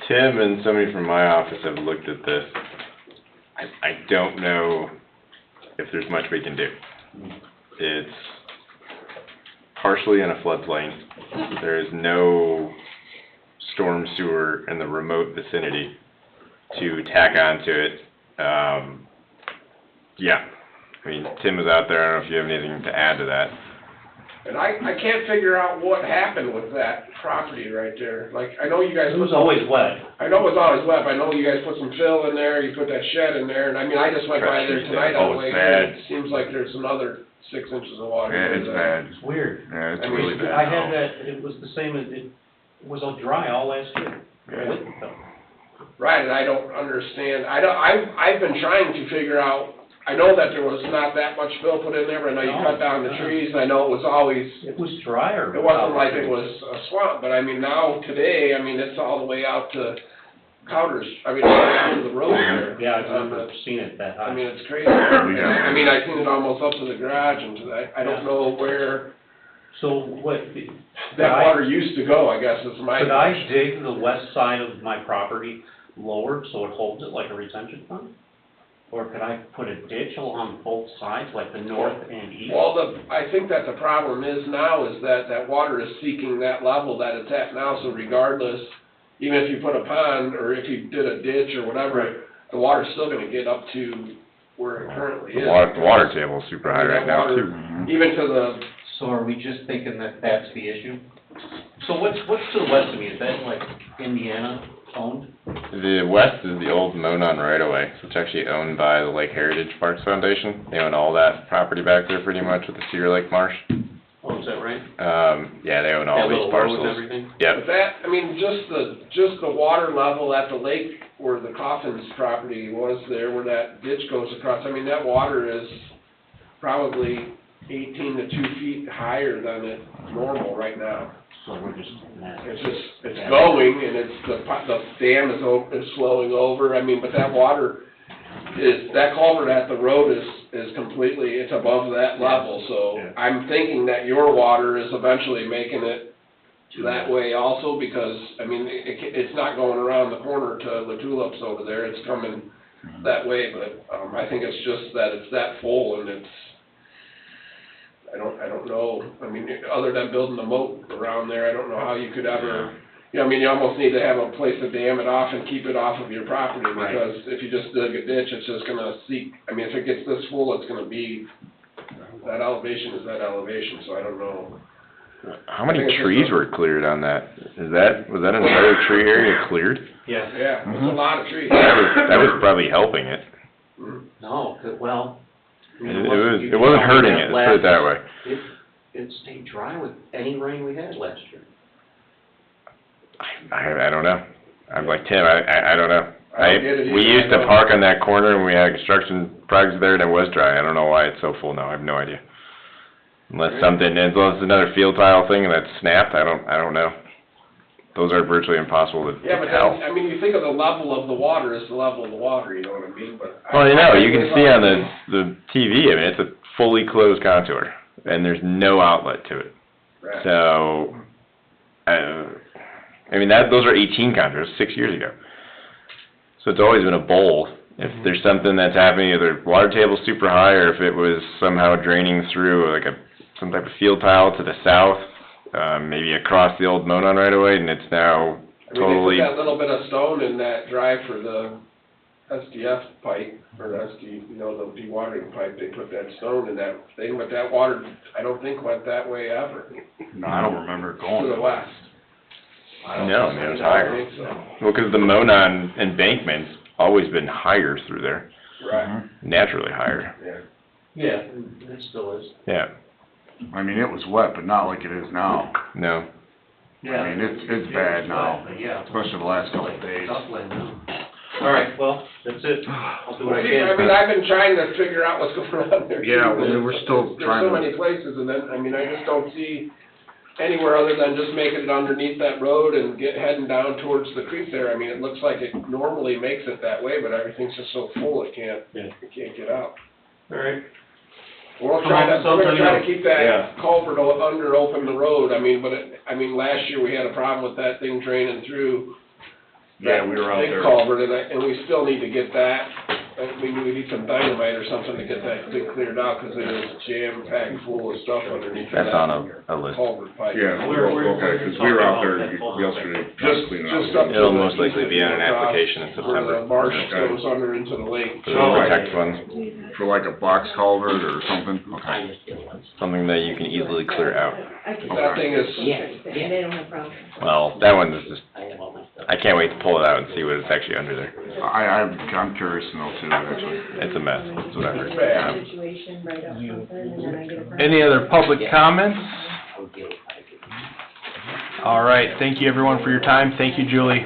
Tim and somebody from my office have looked at this. I don't know if there's much we can do. It's partially in a floodplain. There is no storm sewer in the remote vicinity to tack onto it Yeah, I mean, Tim was out there, I don't know if you have anything to add to that. And I can't figure out what happened with that property right there. Like, I know you guys. It was always wet. I know it was always wet, but I know you guys put some fill in there, you put that shed in there, and I mean, I just went by there tonight on the way here. It seems like there's another 6 inches of water. Yeah, it's bad. It's weird. Yeah, it's I mean, really bad. I had that, it was the same as, it was all dry all last year. Yeah. With the- Right, and I don't understand, I've been trying to figure out, I know that there was not that much fill put in there, but I know you cut down the trees, and I know it was always, It was drier. it wasn't like it was a swamp, but I mean, now, today, I mean, it's all the way out to Cowders, I mean, all the way out to the road there. Yeah, I've never seen it that high. I mean, it's crazy. I mean, I seen it almost up to the garage, and I don't know where So what? that water used to go, I guess, is my. Could I dig the west side of my property lower so it holds it like a retention pond? Or could I put a ditch along both sides, like the north and east? Well, I think that the problem is now is that that water is seeking that level that it's at now, so regardless, even if you put a pond, or if you did a ditch or whatever, the water's still gonna get up to where it currently is. The water table's super high right now too. Even to the, So are we just thinking that that's the issue? So what's to the west of me, is that like Indiana owned? The west is the old Monon right of way, so it's actually owned by the Lake Heritage Parks Foundation. They own all that property back there pretty much with the Cedar Lake Marsh. Oh, is that right? Yeah, they own all That these little road parcels. and everything? Yep. but that, I mean, just the water level at the lake where the Coffins property was there, where that ditch goes across, I mean, that water is probably 18 to 2 feet higher than it normal right now. So we're just. It's going, and the dam is flowing over, I mean, but that water that culvert at the road is completely, it's above that level, so I'm thinking that your water is eventually making it that way also, because, I mean, it's not going around the corner to the tulips over there, it's coming that way, but, I think it's just that it's that full, and it's, I don't know, I mean, other than building a moat around there, I don't know how you could ever, you know, I mean, you almost need to have a place to dam it off and keep it off of your property, because if you just dig a ditch, it's just gonna seep, I mean, if it gets this full, it's gonna be, that elevation is that elevation, so I don't know. How many trees were cleared on that? Was that an entire tree area cleared? Yeah. Yeah, it's a lot of trees. That was probably helping it. No, well. I mean, It wasn't hurting it, let's put it that way. It stayed dry with any rain we had last year. I don't know. I'm like Tim, I don't know. I don't get it We either. used to park on that corner and we had construction projects there and it was dry. I don't know why it's so full now, I have no idea. Unless it's another field tile thing and that's snapped, I don't know. Those are virtually impossible to Yeah, but tell. then, I mean, you think of the level of the water is the level of the water, you know what I mean, but. Well, you can see on the TV, I mean, it's a fully closed contour and there's no outlet to it. Right. So, I mean, those are 18 contours, 6 years ago. So it's always been a bowl. If there's something that's happening, either water table's super high, or if it was somehow draining through like some type of field tile to the south, maybe across the old Monon right away, and it's now totally. I mean, they put that little bit of stone in that drive for the SDF pipe, or the the dewatering pipe, they put that stone in that thing, but that water, I don't think went that way ever. No, I don't remember it going. To the west. No, man, it was higher. Well, because the Monon embankment's always been higher through there. Right. Naturally higher. Yeah, it still is. Yeah. I mean, it was wet, but not like it is now. No. I mean, it's bad now, Yeah. especially the last couple of days. Upland now. All right, well, that's it. I'll do what I can. I mean, I've been trying to figure out what's going on there. Yeah, too, well, and we're still there's trying so to- many places, and then, I mean, I just don't see anywhere other than just making it underneath that road and heading down towards the creek there. I mean, it looks like it normally makes it that way, but everything's just so full, it can't get out. All right. We're Come gonna on, something try to else. keep that culvert under open the road, I mean, but last year we had a problem with that thing draining through. Yeah, we were out Big there. culvert, and we still need to get that I mean, we need some dynamite or something to get that thing cleared out, cause it is jam-packed full of stuff underneath of That's that on a list. culvert pipe. Yeah, okay, 'cause we were out there yesterday, Just, cleaning just out. up to It'll the most likely be on an easement across application in Where September. the marsh Okay. goes under into the lake. For the protect fund, For like a box culvert or something? Okay. I just did one. something that you can easily clear out. That thing is, Yeah, They don't have problems. Well, that one is just, I have all my stuff. I can't wait to pull it out and see what is actually under there. I'm curious to know too, actually. It's a mess, that's what I've heard. Yeah. Situation, write up something, and then I get a permit. Any other public comments? I would deal with it. All right, thank you everyone for your time. Thank you, Julie.